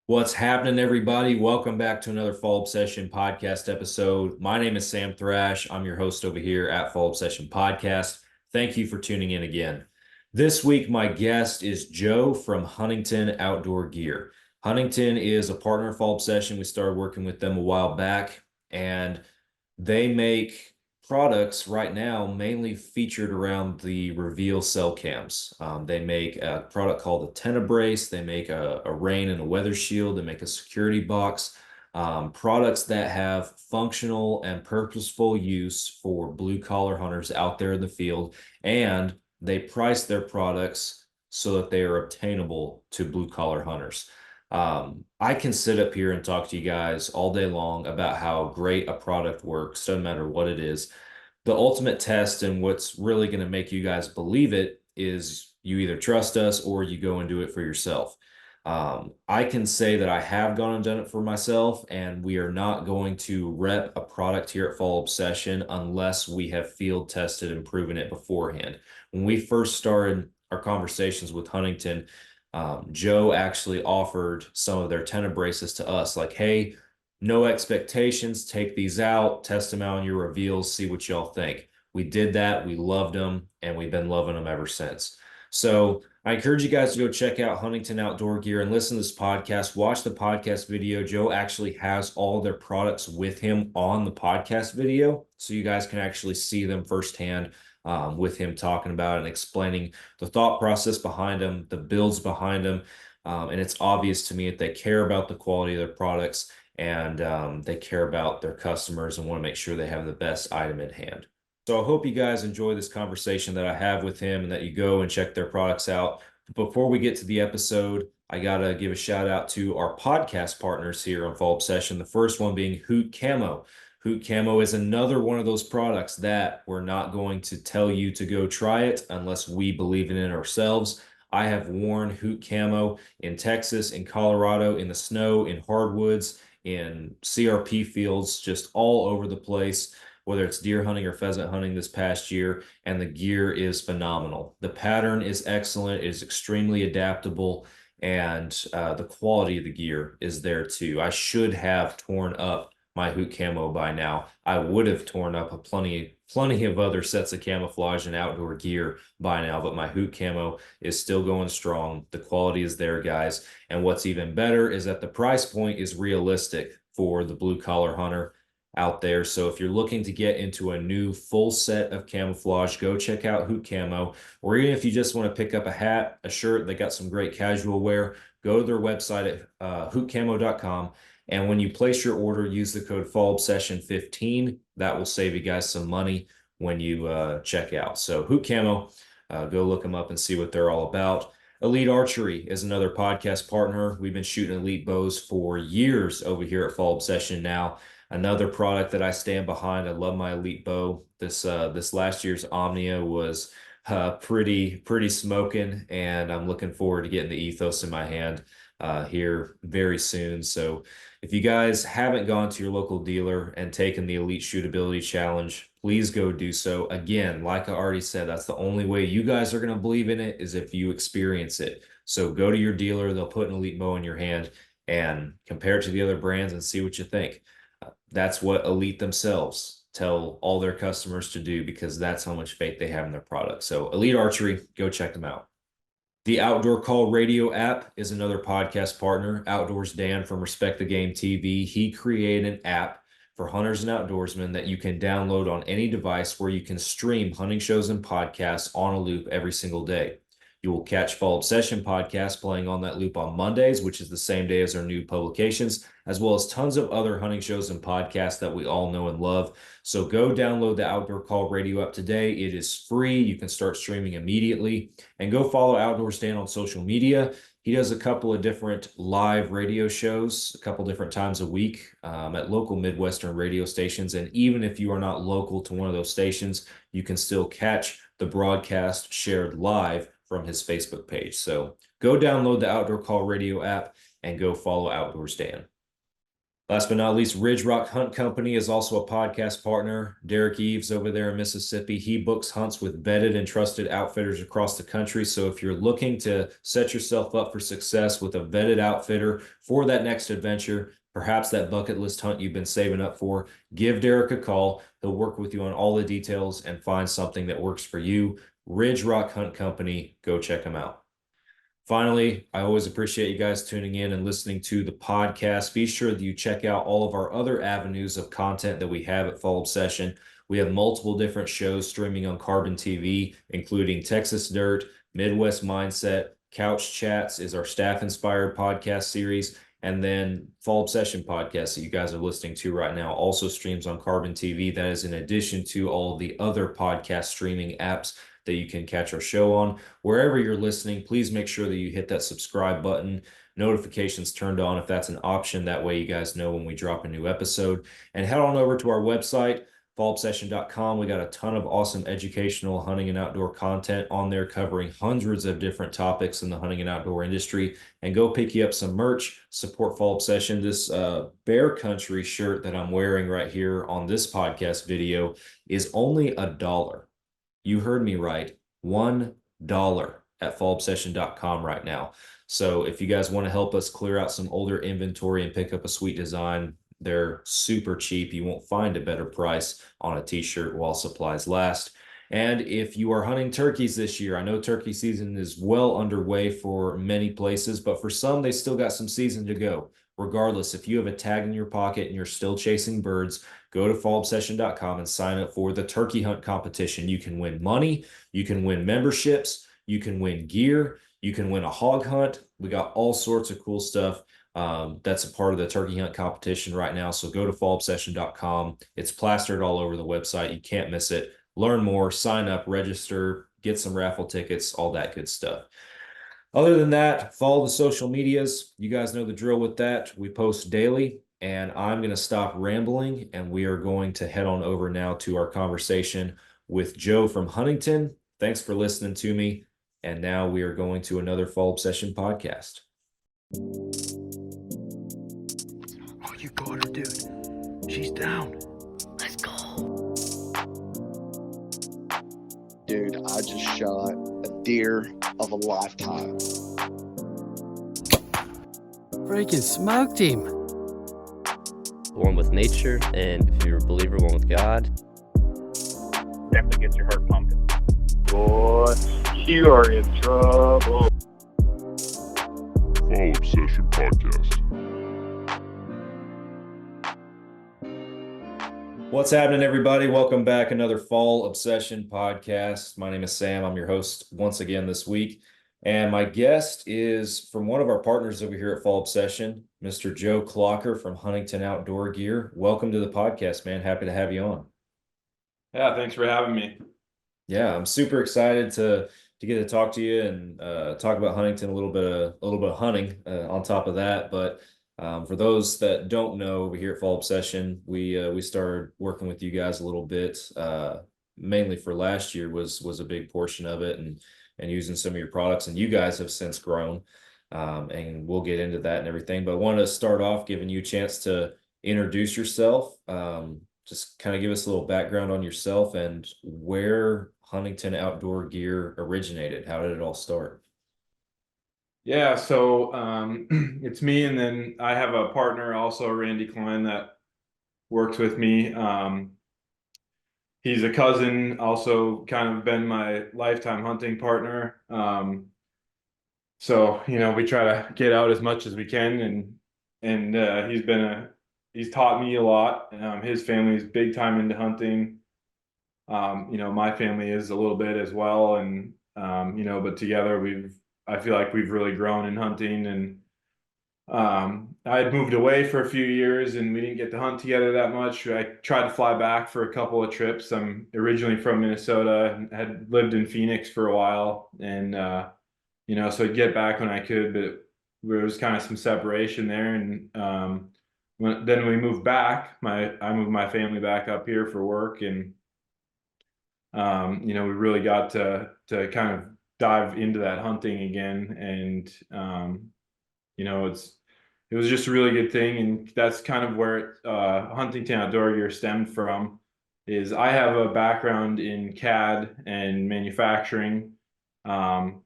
What's happening, everybody? Welcome back to another Fall Obsession podcast episode. My name is Sam Thrash. I'm your host over here at Fall Obsession Podcast. Thank you for tuning in again. This week, my guest is Joe from Huntington Outdoor Gear. Huntington is a partner of Fall Obsession. We started working with them a while back, and they make products right now mainly featured around the reveal cell cams. They make a product called a Tenebrace. They make a rain and a weather shield. They make a security box. Products that have functional and purposeful use for blue collar hunters out there in the field. And they price their products so that they are obtainable to blue collar hunters. I can sit up here and talk to you guys all day long about how great a product works, doesn't matter what it is. The ultimate test and what's really going to make you guys believe it is you either trust us or you go and do it for yourself. I can say that I have gone and done it for myself, and we are not going to rep a product here at Fall Obsession unless we have field tested and proven it beforehand. When we first started our conversations with Huntington, Joe actually offered some of their tenebraces to us, like, hey, no expectations, take these out, test them out on your reveals, see what y'all think. We did that, we loved them, and we've been loving them ever since. So I encourage you guys to go check out Huntington Outdoor Gear and listen to this podcast. Watch the podcast video. Joe actually has all their products with him on the podcast video, so you guys can actually see them firsthand, with him talking about it and explaining the thought process behind them, the builds behind them. And it's obvious to me that they care about the quality of their products, and they care about their customers and want to make sure they have the best item in hand. So I hope you guys enjoy this conversation that I have with him and that you go and check their products out. Before we get to the episode, I got to give a shout out to our podcast partners here on Fall Obsession. The first one being Hoot Camo. Hoot Camo is another one of those products that we're not going to tell you to go try it unless we believe in it ourselves. I have worn Hoot Camo in Texas, in Colorado, in the snow, in hardwoods, in CRP fields, just all over the place, whether it's deer hunting or pheasant hunting this past year, and the gear is phenomenal. The pattern is excellent, it is extremely adaptable, and the quality of the gear is there too. I should have torn up my Hoot Camo by now. I would have torn up plenty of other sets of camouflage and outdoor gear by now, but my Hoot Camo is still going strong. The quality is there, guys. And what's even better is that the price point is realistic for the blue collar hunter out there. So if you're looking to get into a new full set of camouflage, go check out Hoot Camo. Or even if you just want to pick up a hat, a shirt, they got some great casual wear, go to their website at hootcamo.com. And when you place your order, use the code FALLOBSESSION15. That will save you guys some money when you check out. So Hoot Camo, go look them up and see what they're all about. Elite Archery is another podcast partner. We've been shooting elite bows for years over here at Fall Obsession now. Another product that I stand behind. I love my elite bow. This last year's Omnia was pretty smoking, and I'm looking forward to getting the Ethos in my hand here very soon. So if you guys haven't gone to your local dealer and taken the Elite Shootability Challenge, please go do so. Again, like I already said, that's the only way you guys are going to believe in it, is if you experience it. So go to your dealer, they'll put an Elite bow in your hand and compare it to the other brands and see what you think. That's what Elite themselves tell all their customers to do, because that's how much faith they have in their product. So Elite Archery, go check them out. The Outdoor Call Radio app is another podcast partner. Outdoors Dan from Respect the Game TV, he created an app for hunters and outdoorsmen that you can download on any device, where you can stream hunting shows and podcasts on a loop every single day. You will catch Fall Obsession podcast playing on that loop on Mondays, which is the same day as our new publications, as well as tons of other hunting shows and podcasts that we all know and love. So go download the Outdoor Call Radio app today. It is free. You can start streaming immediately. And go follow Outdoors Dan on social media. He does a couple of different live radio shows, a couple different times a week, at local Midwestern radio stations. And even if you are not local to one of those stations, you can still catch the broadcast shared live from his Facebook page. So go download the Outdoor Call Radio app and go follow Outdoors Dan. Last but not least, Ridge Rock Hunt Company is also a podcast partner. Derek Eves over there in Mississippi, he books hunts with vetted and trusted outfitters across the country. So if you're looking to set yourself up for success with a vetted outfitter for that next adventure, perhaps that bucket list hunt you've been saving up for, give Derek a call. He'll work with you on all the details and find something that works for you. Ridge Rock Hunt Company, go check them out. Finally, I always appreciate you guys tuning in and listening to the podcast. Be sure that you check out all of our other avenues of content that we have at Fall Obsession. We have multiple different shows streaming on Carbon TV, including Texas Dirt, Midwest Mindset, Couch Chats is our staff-inspired podcast series, and then Fall Obsession podcast that you guys are listening to right now also streams on Carbon TV. That is in addition to all of the other podcast streaming apps that you can catch our show on. Wherever you're listening, please make sure that you hit that subscribe button, notifications turned on if that's an option. That way you guys know when we drop a new episode. And head on over to our website, fallobsession.com. We got a ton of awesome educational hunting and outdoor content on there covering hundreds of different topics in the hunting and outdoor industry. And go pick you up some merch, support Fall Obsession. This Bear Country shirt that I'm wearing right here on this podcast video is only $1. You heard me right, $1 at fallobsession.com right now. So if you guys want to help us clear out some older inventory and pick up a sweet design, they're super cheap. You won't find a better price on a t-shirt while supplies last. And if you are hunting turkeys this year, I know turkey season is well underway for many places, but for some, they still got some season to go. Regardless, if you have a tag in your pocket and you're still chasing birds, go to fallobsession.com and sign up for the turkey hunt competition. You can win money, you can win memberships, you can win gear, you can win a hog hunt. We got all sorts of cool stuff that's a part of the turkey hunt competition right now. So go to fallobsession.com. It's plastered all over the website. You can't miss it. Learn more, sign up, register, get some raffle tickets, all that good stuff. Other than that, follow the social medias. You guys know the drill with that. We post daily, and I'm going to stop rambling, and we are going to head on over now to our conversation with Joe from Huntington. Thanks for listening to me. And now we are going to another Fall Obsession podcast. Oh, you got her, dude. She's down. Let's go. Dude, I just shot a deer of a lifetime. Freaking smoked him. One with nature, and if you're a believer, one with God. Definitely gets your heart pumping. Boy, you are in trouble. Fall Obsession Podcast. What's happening, everybody? Welcome back. Another Fall Obsession podcast. My name is Sam. I'm your host once again this week. And my guest is from one of our partners over here at Fall Obsession, Mr. Joe Clocker from Huntington Outdoor Gear. Welcome to the podcast, man. Happy to have you on. Yeah, thanks for having me. Yeah, I'm super excited to get to talk to you and talk about Huntington, a little bit of hunting on top of that. But for those that don't know, over here at Fall Obsession, we started working with you guys a little bit, mainly for last year was a big portion of it, and using some of your products, and you guys have since grown, and we'll get into that and everything. But I wanted to start off giving you a chance to introduce yourself, just kind of give us a little background on yourself and where Huntington Outdoor Gear originated. How did it all start? Yeah, so it's me, and then I have a partner also, Randy Klein, that works with me. He's a cousin, also kind of been my lifetime hunting partner. So, we try to get out as much as we can, and he's taught me a lot. His family's big time into hunting. My family is a little bit as well, and but together I feel like we've really grown in hunting. And I had moved away for a few years, and we didn't get to hunt together that much. I tried to fly back for a couple of trips. I'm originally from Minnesota and had lived in Phoenix for a while, and so I'd get back when I could, but there was kind of some separation there. And then we moved back. I moved my family back up here for work, and we really got to kind of dive into that hunting again. And it's it was just a really good thing. And that's kind of where Huntington Outdoor Gear stemmed from. Is I have a background in CAD and manufacturing, and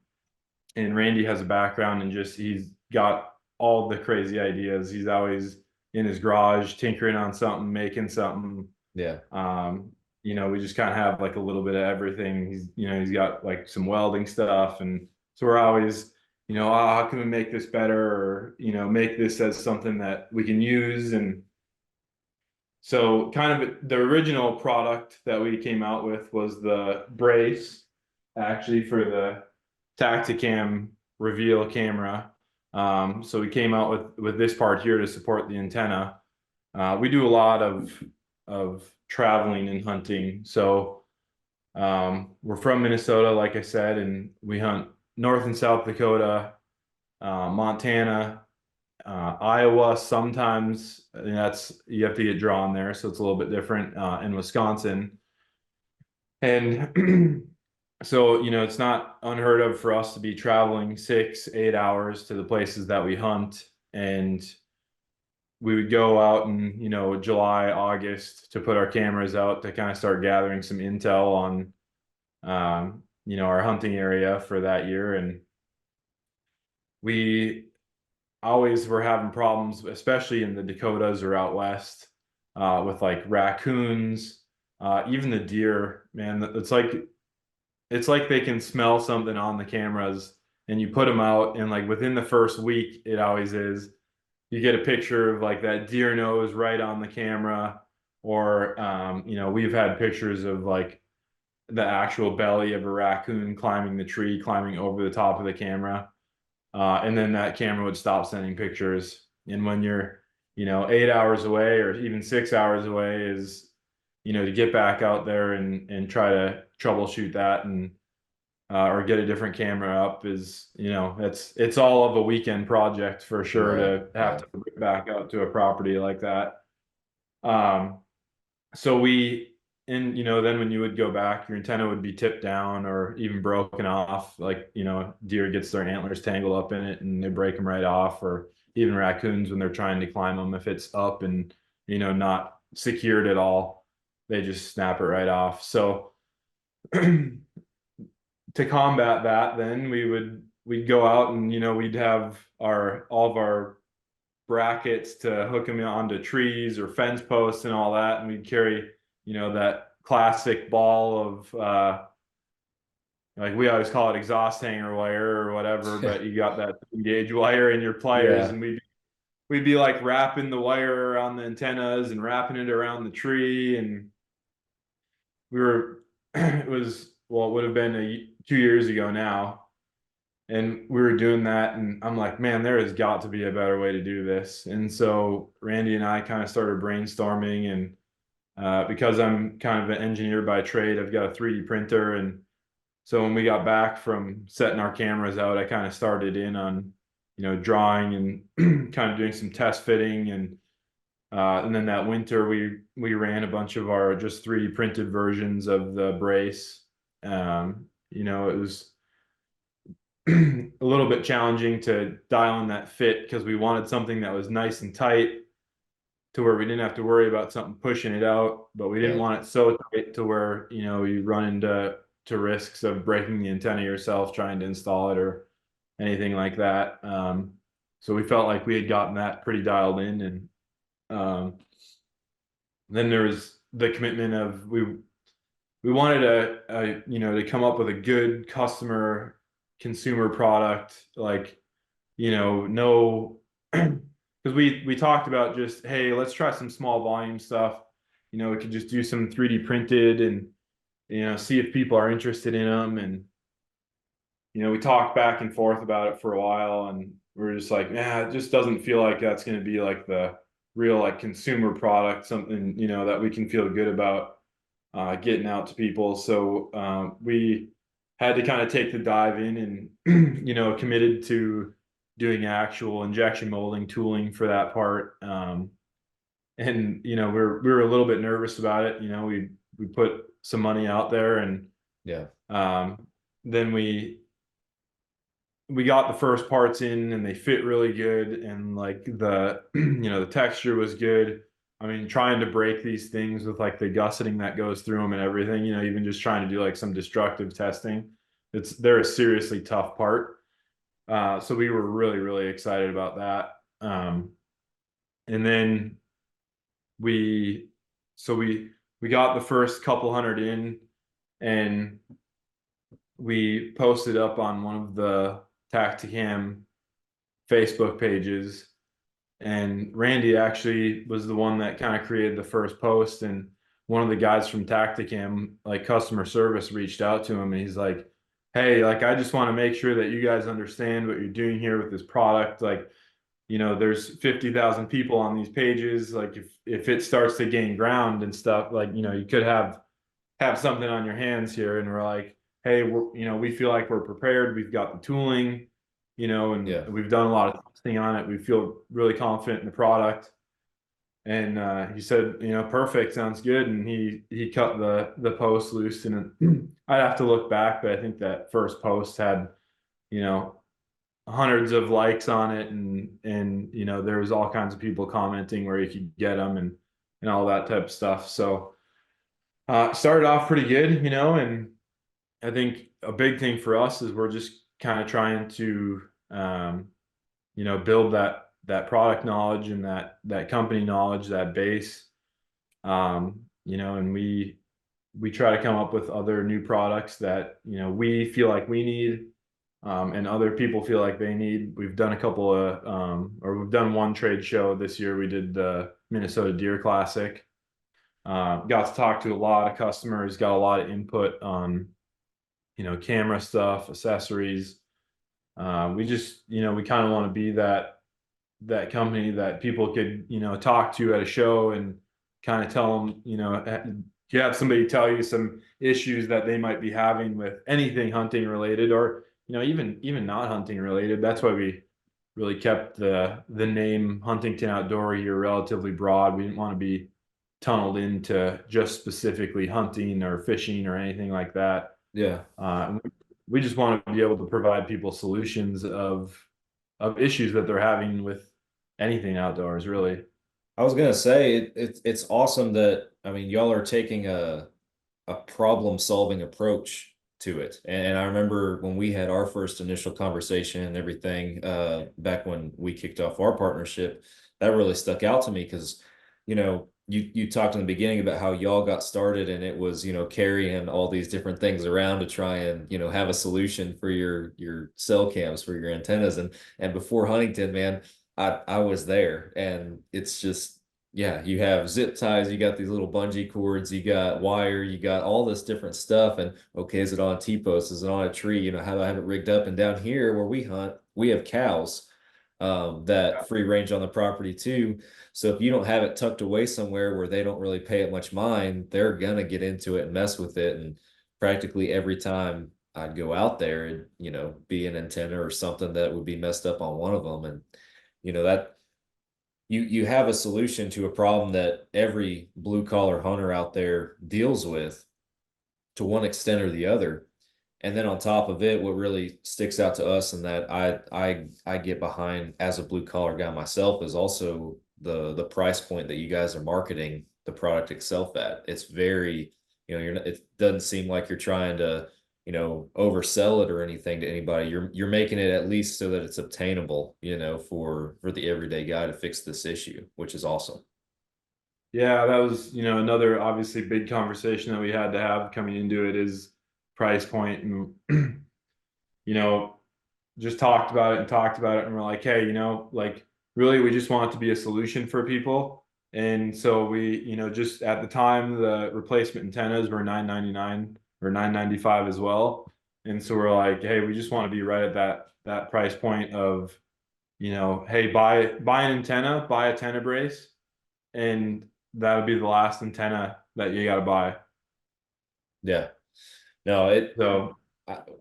Randy has a background in just he's got all the crazy ideas. He's always in his garage tinkering on something, making something. Yeah. We just kind of have like a little bit of everything. He's got like some welding stuff, and so we're always, how can we make this better, or make this as something that we can use. And so kind of the original product that we came out with was the brace, actually, for the Tacticam reveal camera. So we came out with this part here to support the antenna. We do a lot of traveling and hunting. So we're from Minnesota, like I said, and we hunt North and South Dakota, Montana, Iowa sometimes, and you have to get drawn there, so it's a little bit different, in Wisconsin. And so, it's not unheard of for us to be traveling 6-8 hours to the places that we hunt. And we would go out in, July, August to put our cameras out to kind of start gathering some intel on, our hunting area for that year. And we always were having problems, especially in the Dakotas or out west, with like raccoons, even the deer, man. It's like they can smell something on the cameras, and you put them out, and like within the first week, it always is. You get a picture of like that deer nose right on the camera, or we've had pictures of like the actual belly of a raccoon climbing the tree, climbing over the top of the camera. And then that camera would stop sending pictures. And when you're, 8 hours away or even 6 hours away is, to get back out there and try to troubleshoot that and or get a different camera up is, it's all of a weekend project for sure to have to get back out to a property like that. So then when you would go back, your antenna would be tipped down or even broken off. Like, deer gets their antlers tangled up in it and they break them right off, or even raccoons when they're trying to climb them, if it's up and, not secured at all, they just snap it right off. So to combat that, then we'd go out and, we'd have all of our brackets to hook them onto trees or fence posts and all that. And we'd carry, that classic ball of, like we always call it exhaust hanger wire or whatever, but you got that gauge wire in your pliers, and we'd be like wrapping the wire around the antennas and wrapping it around the tree. And it would have been 2 years ago now. And we were doing that, and I'm like, man, there has got to be a better way to do this. And so Randy and I kind of started brainstorming, and because I'm kind of an engineer by trade, I've got a 3D printer. And so when we got back from setting our cameras out, I kind of started in on, drawing and kind of doing some test fitting. And then that winter we ran a bunch of our just 3D printed versions of the brace. It was a little bit challenging to dial in that fit because we wanted something that was nice and tight to where we didn't have to worry about something pushing it out, but we didn't want it so tight to where, you run into risks of breaking the antenna yourself trying to install it or anything like that. So we felt like we had gotten that pretty dialed in. And then there was the commitment of we wanted to come up with a good consumer product, like, no, because we talked about just, hey, let's try some small volume stuff. We could just do some 3D printed and, see if people are interested in them. And, we talked back and forth about it for a while, and we were just like, it just doesn't feel like that's going to be like the real like consumer product, something, that we can feel good about getting out to people. So we had to kind of take the dive in and, committed to doing actual injection molding tooling for that part. And, we were a little bit nervous about it. We put some money out there, and then we we got the first parts in and they fit really good, and like the the texture was good. I mean, trying to break these things with like the gusseting that goes through them and everything, even just trying to do like some destructive testing, they're a seriously tough part. So we were really, really excited about that. And then we so we got the first couple hundred in, and we posted up on one of the Tacticam Facebook pages, and Randy actually was the one that kind of created the first post. And one of the guys from Tacticam, like customer service, reached out to him, and he's like, hey, like, I just want to make sure that you guys understand what you're doing here with this product. Like, there's 50,000 people on these pages. Like, if it starts to gain ground and stuff, like, you could have something on your hands here. And we're like, hey, we feel like we're prepared. We've got the tooling, and Yeah. we've done a lot of testing on it. We feel really confident in the product. And he said, perfect, sounds good. And he cut the post loose, and I'd have to look back, but I think that first post had, hundreds of likes on it, and there was all kinds of people commenting where you could get them, and all that type of stuff. So started off pretty good, and I think a big thing for us is we're just kind of trying to build that product knowledge and that company knowledge, that base. And we try to come up with other new products that we feel like we need, and other people feel like they need. We've done a couple of we've done one trade show this year. We did the Minnesota Deer Classic. Got to talk to a lot of customers, got a lot of input on camera stuff, accessories. We just we kind of want to be that company that people could talk to at a show and kind of tell them, you have somebody tell you some issues that they might be having with anything hunting related, or even not hunting related. That's why we really kept the name Huntington Outdoor Gear relatively broad. We didn't want to be tunneled into just specifically hunting or fishing or anything like that. Yeah. We just want to be able to provide people solutions of issues that they're having with anything outdoors, really. I was gonna say it's awesome that, I mean, y'all are taking a problem solving approach to it. And I remember when we had our first initial conversation and everything, back when we kicked off our partnership, that really stuck out to me because, you talked in the beginning about how y'all got started, and it was, carrying all these different things around to try and, have a solution for your cell cams, for your antennas. And before Huntington, man, I was there, and it's just, yeah, you have zip ties, you got these little bungee cords, you got wire, you got all this different stuff. And okay, is it on a T-post? Is it on a tree? How do I have it rigged up? And down here where we hunt, we have cows that free range on the property too. So if you don't have it tucked away somewhere where they don't really pay it much mind, they're gonna get into it and mess with it. And practically every time I'd go out there, it'd, be an antenna or something that would be messed up on one of them. And that you have a solution to a problem that every blue collar hunter out there deals with to one extent or the other. And then on top of it, what really sticks out to us and that I get behind as a blue collar guy myself is also the price point that you guys are marketing the product itself at. It's very, it doesn't seem like you're trying to, oversell it or anything to anybody. You're making it at least so that it's obtainable, for the everyday guy to fix this issue, which is awesome. Yeah, that was, another obviously big conversation that we had to have coming into it is price point. And, just talked about it. And we're like, hey, like, really, we just want it to be a solution for people. And so we, just at the time, the replacement antennas were $9.99 or $9.95 as well. And so we're like, hey, we just want to be right at that price point of, hey, buy an antenna, buy a antenna brace, and that would be the last antenna that you got to buy. Yeah. No, So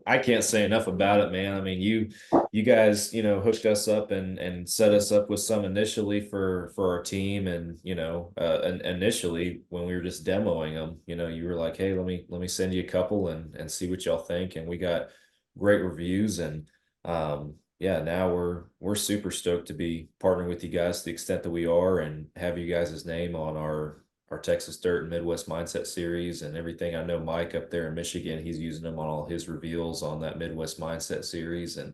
I can't say enough about it, man. I mean, you guys, hooked us up and set us up with some initially for our team. And, initially when we were just demoing them, you were like, hey, let me send you a couple and see what y'all think. And we got great reviews. And Yeah, now we're super stoked to be partnering with you guys to the extent that we are, and have you guys' name on our Texas Dirt and Midwest Mindset series and everything. I know Mike up there in Michigan, he's using them on all his reveals on that Midwest Mindset series, and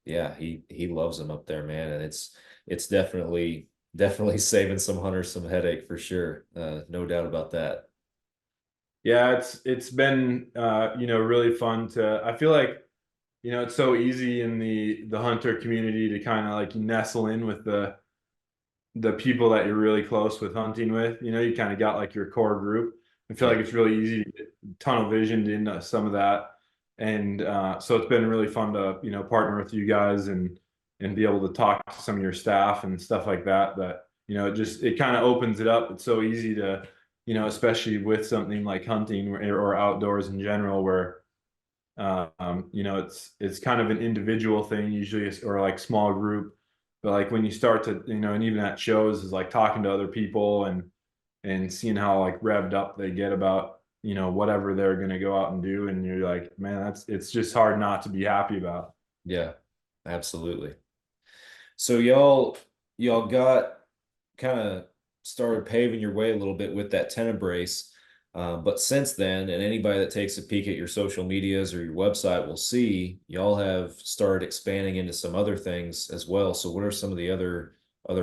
yeah, he loves them up there, man, and it's definitely saving some hunters some headache for sure. No doubt about that. Yeah, it's been really fun to. I feel like it's so easy in the hunter community to kind of like nestle in with the people that you're really close with hunting with. You kind of got like your core group. I feel like Yeah. it's really easy to get tunnel visioned into some of that, and so it's been really fun to partner with you guys and be able to talk to some of your staff and stuff like that. That it kind of opens it up. It's so easy to especially with something like hunting or outdoors in general, where it's kind of an individual thing usually, or like small group. But like when you start to, and even at shows is like talking to other people and seeing how like revved up they get about, whatever they're gonna go out and do. And you're like, man, it's just hard not to be happy about. Yeah, absolutely. So y'all got kind of started paving your way a little bit with that tenebrace. But since then, and anybody that takes a peek at your social medias or your website will see y'all have started expanding into some other things as well. So what are some of the other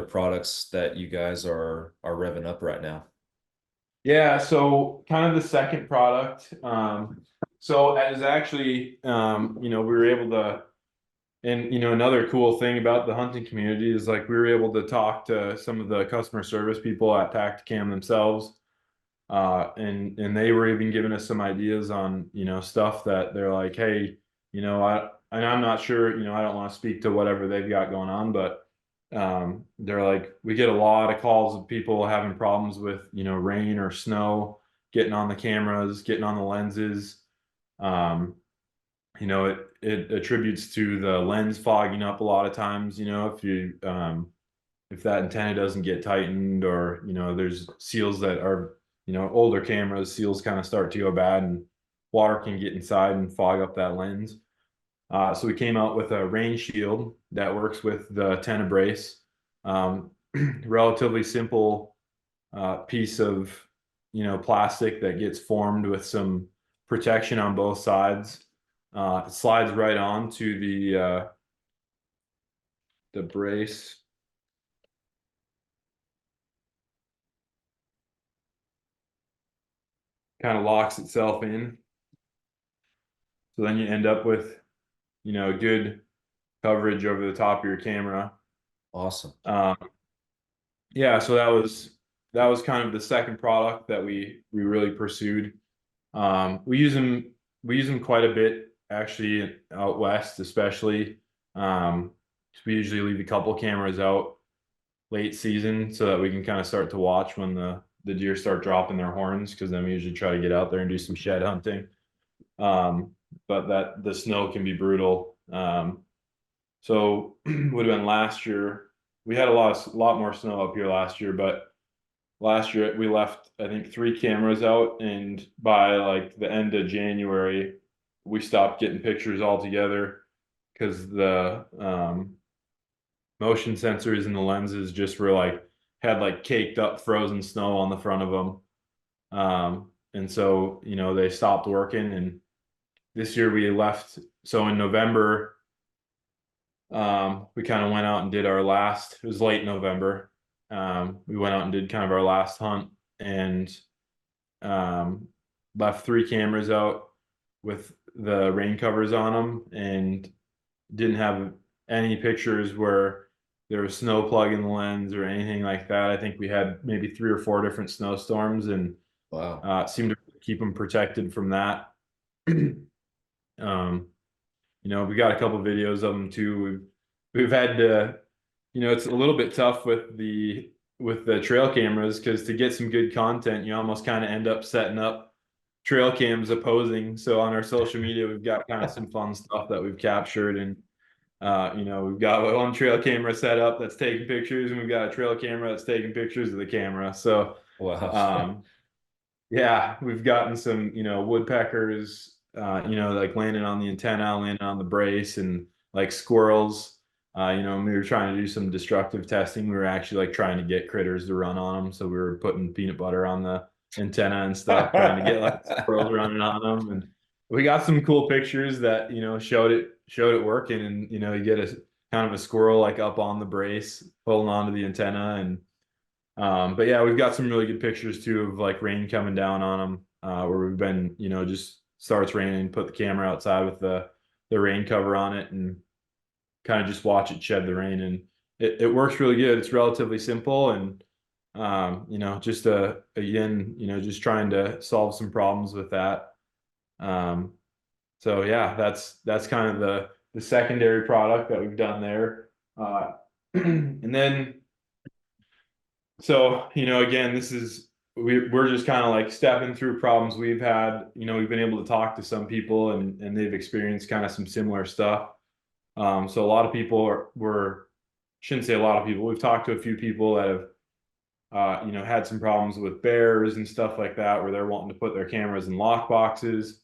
products that you guys are revving up right now? Yeah, so kind of the second product. So as actually, we were able to. And another cool thing about the hunting community is like we were able to talk to some of the customer service people at Tacticam themselves, and they were even giving us some ideas on stuff that they're like, hey, I'm not sure, I don't want to speak to whatever they've got going on, but they're like, we get a lot of calls of people having problems with rain or snow, getting on the cameras, getting on the lenses. Um, it attributes to the lens fogging up a lot of times, if that antenna doesn't get tightened, or there's seals that are older cameras, seals kind of start to go bad and water can get inside and fog up that lens. So we came out with a rain shield that works with the tenebrace. um, Relatively simple piece of plastic that gets formed with some protection on both sides. It slides right on to the brace. Kind of locks itself in. So then you end up with, good coverage over the top of your camera. Awesome. Yeah, so that was kind of the second product that we really pursued. We use them quite a bit actually out west, especially. We usually leave a couple cameras out late season so that we can kind of start to watch when the deer start dropping their horns, because then we usually try to get out there and do some shed hunting. But that the snow can be brutal. So would have been last year. We had a lot more snow up here last year, but last year we left, I think, 3 cameras out, and by like the end of January, we stopped getting pictures altogether because the motion sensors and the lenses just were like had like caked up frozen snow on the front of them. And so they stopped working, and this year we left. So in November, we kind of went out and did our last. It was late November. We went out and did kind of our last hunt, and left 3 cameras out with the rain covers on them, and didn't have any pictures where there was snow plug in the lens or anything like that. I think we had maybe 3 or 4 different snowstorms, and Wow. seemed to keep them protected from that. Um, we got a couple videos of them too. We've had to, it's a little bit tough with the trail cameras, because to get some good content, you almost kind of end up setting up trail cams opposing. So on our social media, we've got kind of some fun stuff that we've captured, and we've got one trail camera set up that's taking pictures, and we've got a trail camera that's taking pictures of the camera. So Wow. yeah, we've gotten some woodpeckers like landing on the antenna, landing on the brace, and like squirrels. We were trying to do some destructive testing. We were actually like trying to get critters to run on them. So we were putting peanut butter on the antenna and stuff, trying to get like squirrels running on them. And we got some cool pictures that, showed it working. And, you get a kind of a squirrel like up on the brace, holding onto the antenna. And, but yeah, we've got some really good pictures too of like rain coming down on them, where we've been, just starts raining, put the camera outside with the rain cover on it and kind of just watch it shed the rain. And it works really good. It's relatively simple. And, just again, just trying to solve some problems with that. So yeah, that's kind of the secondary product that we've done there. And then, so, again, we're just kind of like stepping through problems we've had. We've been able to talk to some people and they've experienced kind of some similar stuff. So a lot of people shouldn't say a lot of people. We've talked to a few people that have, had some problems with bears and stuff like that, where they're wanting to put their cameras in lock boxes.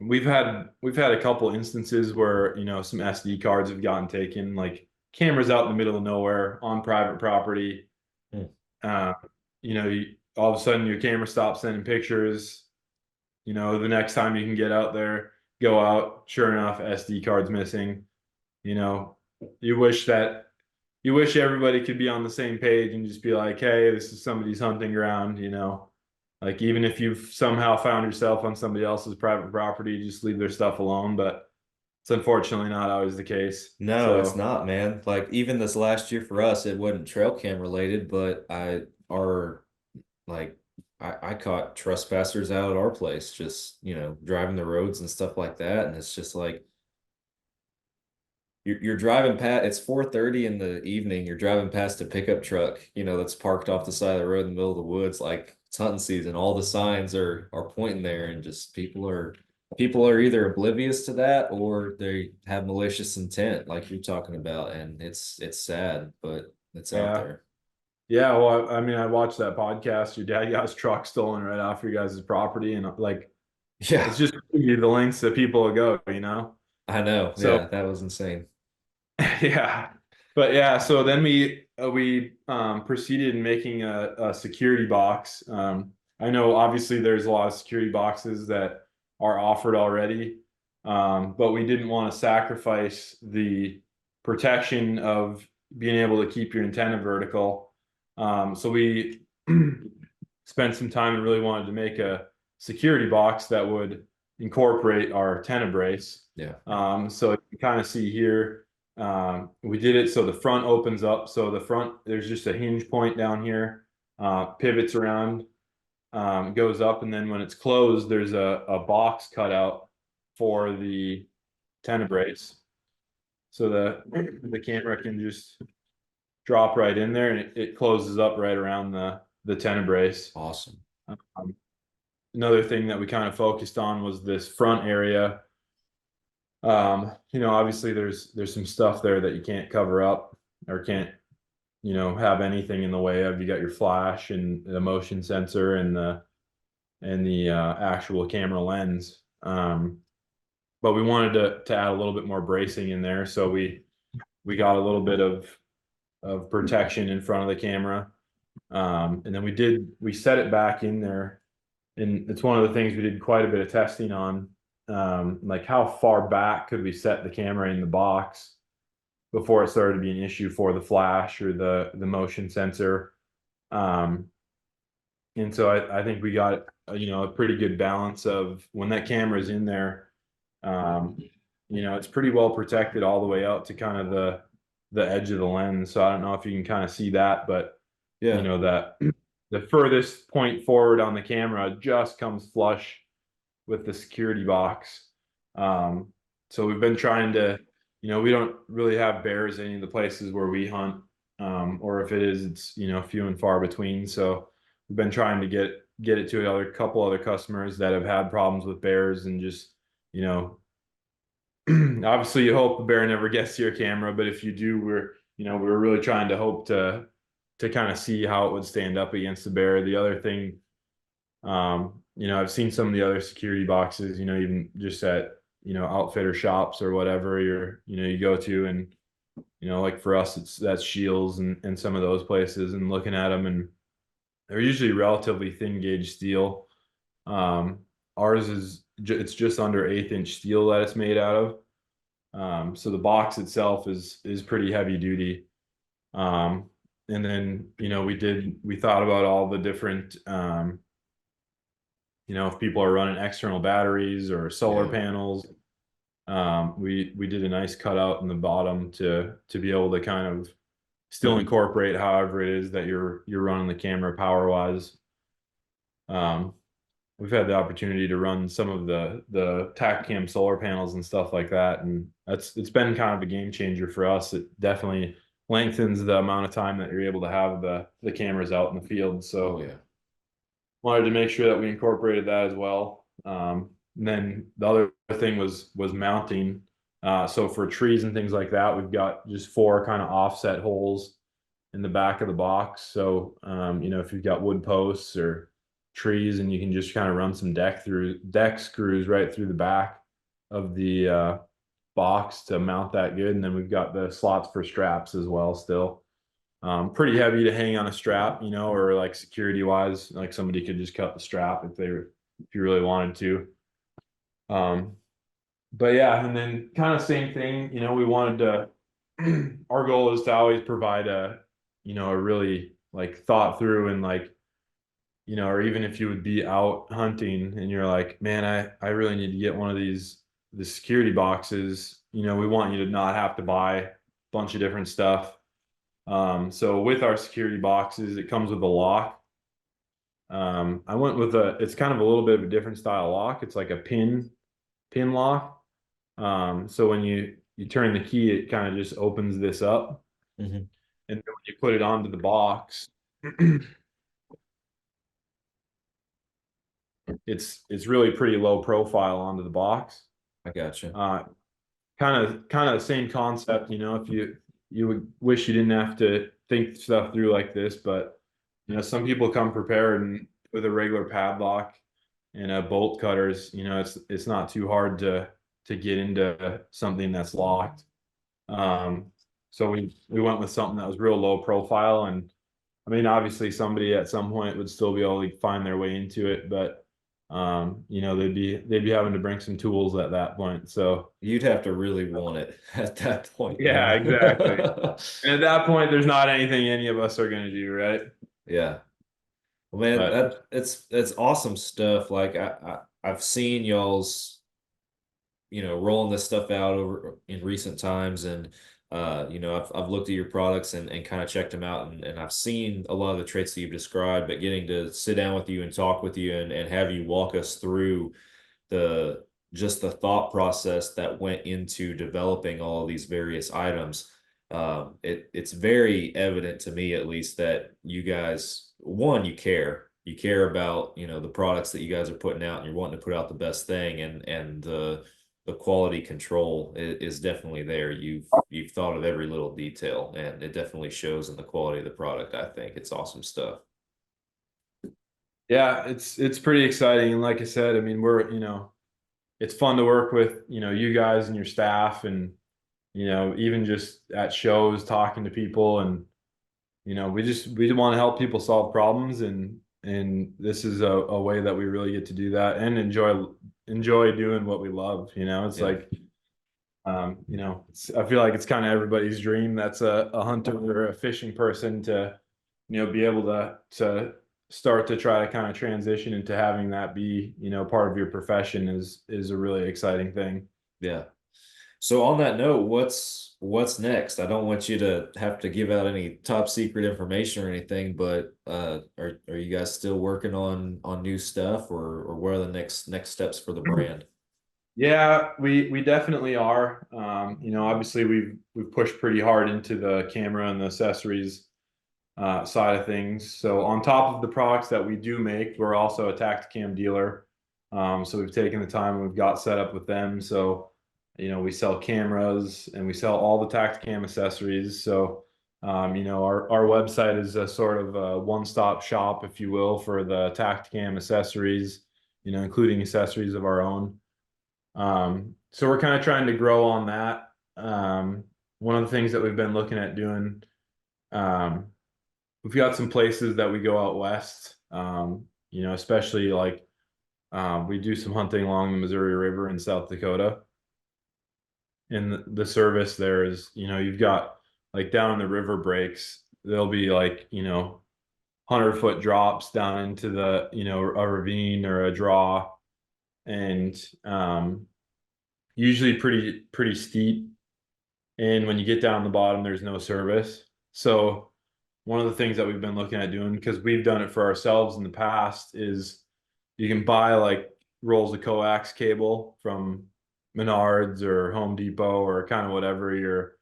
We've had a couple instances where, some SD cards have gotten taken, like cameras out in the middle of nowhere on private property. All of a sudden your camera stops sending pictures. The next time you can get out there, go out, sure enough, SD card's missing. You wish everybody could be on the same page and just be like, hey, this is somebody's hunting ground. Like, even if you've somehow found yourself on somebody else's private property, just leave their stuff alone. But it's unfortunately not always the case. No, it's not, man. Like, even this last year for us, it wasn't trail cam related, but I caught trespassers out at our place, just, driving the roads and stuff like that. And it's just like, you're driving past, it's 4:30 in the evening, you're driving past a pickup truck, that's parked off the side of the road in the middle of the woods. Like, it's hunting season. All the signs are pointing there, and just people are either oblivious to that or they have malicious intent, like you're talking about. And it's sad, but it's out there. Yeah, well, I watched that podcast. Your dad got his truck stolen right off your guys' property, and like, Yeah, it's just the lengths that people will go, I know. So, yeah, that was insane. yeah, but yeah, so then we proceeded in making a security box. I know obviously there's a lot of security boxes that are offered already, but we didn't want to sacrifice the protection of being able to keep your antenna vertical. So we spent some time and really wanted to make a security box that would incorporate our antenna brace. Yeah. So you can kind of see here, we did it so the front opens up. So the front, there's just a hinge point down here, pivots around, goes up, and then when it's closed, there's a box cut out for the antenna brace. So the camera can just drop right in there, and it closes up right around the antenna brace. Awesome. Another thing that we kind of focused on was this front area. Obviously there's some stuff there that you can't cover up or can't, have anything in the way of. You got your flash and the motion sensor and the actual camera lens. But we wanted to add a little bit more bracing in there. So we got a little bit of protection in front of the camera. And then we set it back in there. And it's one of the things we did quite a bit of testing on. Like, how far back could we set the camera in the box before it started to be an issue for the flash or the motion sensor. And so I think we got a pretty good balance of when that camera is in there. It's pretty well protected all the way out to kind of the edge of the lens. So I don't know if you can kind of see that, but Yeah. That the furthest point forward on the camera just comes flush with the security box. So we've been trying to, we don't really have bears in any of the places where we hunt, or if it is, it's, few and far between. So we've been trying to get it to a couple other customers that have had problems with bears, and just, obviously you hope the bear never gets to your camera, but if you do, we're really trying to hope to kind of see how it would stand up against the bear. The other thing, I've seen some of the other security boxes, even just at, outfitter shops or whatever you go to, and, like for us, that's Shields and some of those places, and looking at them, and they're usually relatively thin gauge steel. Um, Ours it's just under 1/8 inch steel that it's made out of. So the box itself is pretty heavy duty. And then, we thought about all the different, if people are running external batteries or solar Yeah. panels, we did a nice cutout in the bottom to be able to kind of still incorporate however it is that you're running the camera power wise. We've had the opportunity to run some of the Taccam solar panels and stuff like that, and it's been kind of a game changer for us. It definitely lengthens the amount of time that you're able to have the cameras out in the field. So Oh yeah. wanted to make sure that we incorporated that as well. And then the other thing was mounting. So for trees and things like that, we've got just 4 kind of offset holes in the back of the box. So if you've got wood posts or trees, and you can just kind of run some deck screws right through the back of the box to mount that good. And then we've got the slots for straps as well still. Pretty heavy to hang on a strap, or like security wise, like somebody could just cut the strap if you really wanted to. But yeah, and then kind of same thing, we wanted to, our goal is to always provide a really like thought through, and like, or even if you would be out hunting and you're like, man, I really need to get one of the security boxes, we want you to not have to buy a bunch of different stuff. So with our security boxes, it comes with a lock. I went with it's kind of a little bit of a different style lock. It's like a pin lock. So when you turn the key, it kind of just opens this up. Mm-hmm. And then when you put it onto the box, it's really pretty low profile onto the box. I gotcha. Kind of the same concept, if you would wish you didn't have to think stuff through like this, but some people come prepared, and with a regular padlock and a bolt cutters, it's not too hard to get into something that's locked. So we went with something that was real low profile, and I mean, obviously somebody at some point would still be able to find their way into it, but they'd be having to bring some tools at that point. So You'd have to really want it at that point. yeah, exactly. And at that point, there's not anything any of us are going to do, right? Yeah. Well, man, But that's awesome stuff. Like I've seen y'all's, rolling this stuff out over in recent times, and I've looked at your products and kind of checked them out, and I've seen a lot of the traits that you've described, but getting to sit down with you and talk with you and have you walk us through just the thought process that went into developing all of these various items. It's very evident to me, at least, that you guys, one, you care about, the products that you guys are putting out, and you're wanting to put out the best thing, and the quality control is definitely there. You've thought of every little detail, and it definitely shows in the quality of the product. I think it's awesome stuff. yeah, it's pretty exciting. And like I said, I mean, it's fun to work with, you guys and your staff, and, even just at shows, talking to people, and, we want to help people solve problems, and this is a way that we really get to do that and enjoy doing what we love. It's Yeah. like, I feel like it's kind of everybody's dream that's a hunter or a fishing person to, be able to start to try to kind of transition into having that be, part of your profession is a really exciting thing. Yeah. So on that note, what's next? I don't want you to have to give out any top secret information or anything, but are you guys still working on new stuff, or what are the next steps for the brand? Yeah, we definitely are. Obviously we've pushed pretty hard into the camera and the accessories side of things. So on top of the products that we do make, we're also a Tactacam dealer. So we've taken the time and we've got set up with them. So, we sell cameras and we sell all the Tactacam accessories. So, our website is a sort of a one-stop shop, if you will, for the Tactacam accessories. including accessories of our own. So we're kind of trying to grow on that. One of the things that we've been looking at doing, we've got some places that we go out west, especially like we do some hunting along the Missouri River in South Dakota. And the service there is, you've got like down in the river breaks, there'll be like, 100-foot drops down into the, a ravine or a draw, and usually pretty steep. And when you get down the bottom, there's no service. So one of the things that we've been looking at doing, because we've done it for ourselves in the past, is you can buy like rolls of coax cable from Menards or Home Depot or kind of whatever your,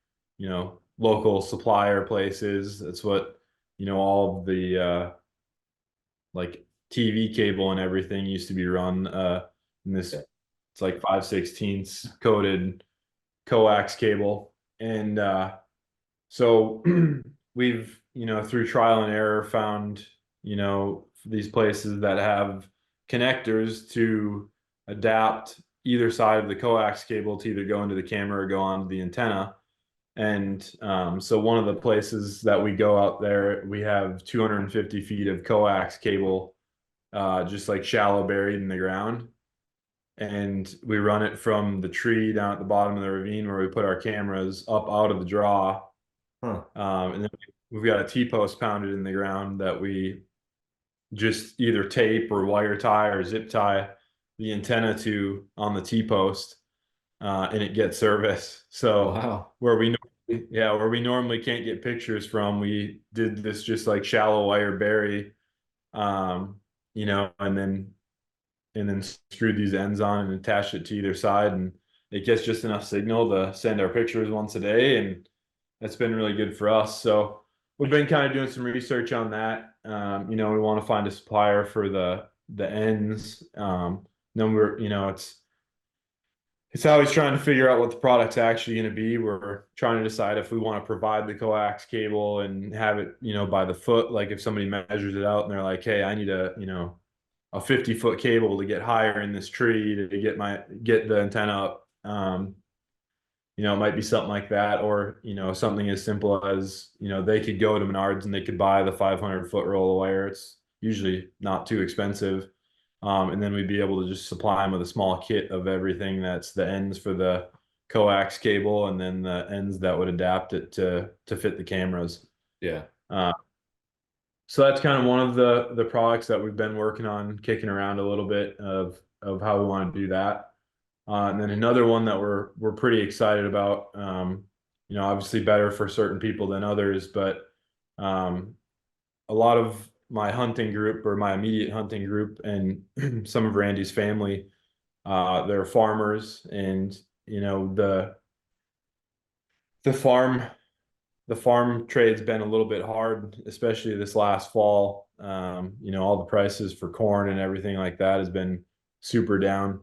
local supplier places. That's what, all of the like TV cable and everything used to be run in this. It's like 5/16 coated coax cable. And so we've, through trial and error found, these places that have connectors to adapt either side of the coax cable to either go into the camera or go onto the antenna. And so one of the places that we go out there, we have 250 feet of coax cable, just like shallow buried in the ground. And we run it from the tree down at the bottom of the ravine where we put our cameras up out of the draw. And then we've got a T-post pounded in the ground that we just either tape or wire tie or zip tie the antenna to on the T-post, and it gets service. So Wow. where we normally can't get pictures from, we did this just like shallow wire bury, and then screwed these ends on and attached it to either side, and it gets just enough signal to send our pictures once a day, and that's been really good for us. So we've been kind of doing some research on that. We want to find a supplier for the ends. Then we're, it's always trying to figure out what the product's actually going to be. We're trying to decide if we want to provide the coax cable and have it, by the foot. Like if somebody measures it out and they're like, hey, I need a 50-foot cable to get higher in this tree to get the antenna up. It might be something like that, or, something as simple as, they could go to Menards and they could buy the 500-foot roll of wire. It's usually not too expensive. And then we'd be able to just supply them with a small kit of everything that's the ends for the coax cable and then the ends that would adapt it to fit the cameras. Yeah. So that's kind of one of the products that we've been working on, kicking around a little bit of how we want to do that. And then another one that we're pretty excited about, obviously better for certain people than others, but a lot of my hunting group or my immediate hunting group and some of Randy's family, they're farmers, and the farm trade's been a little bit hard, especially this last fall. All the prices for corn and everything like that has been super down.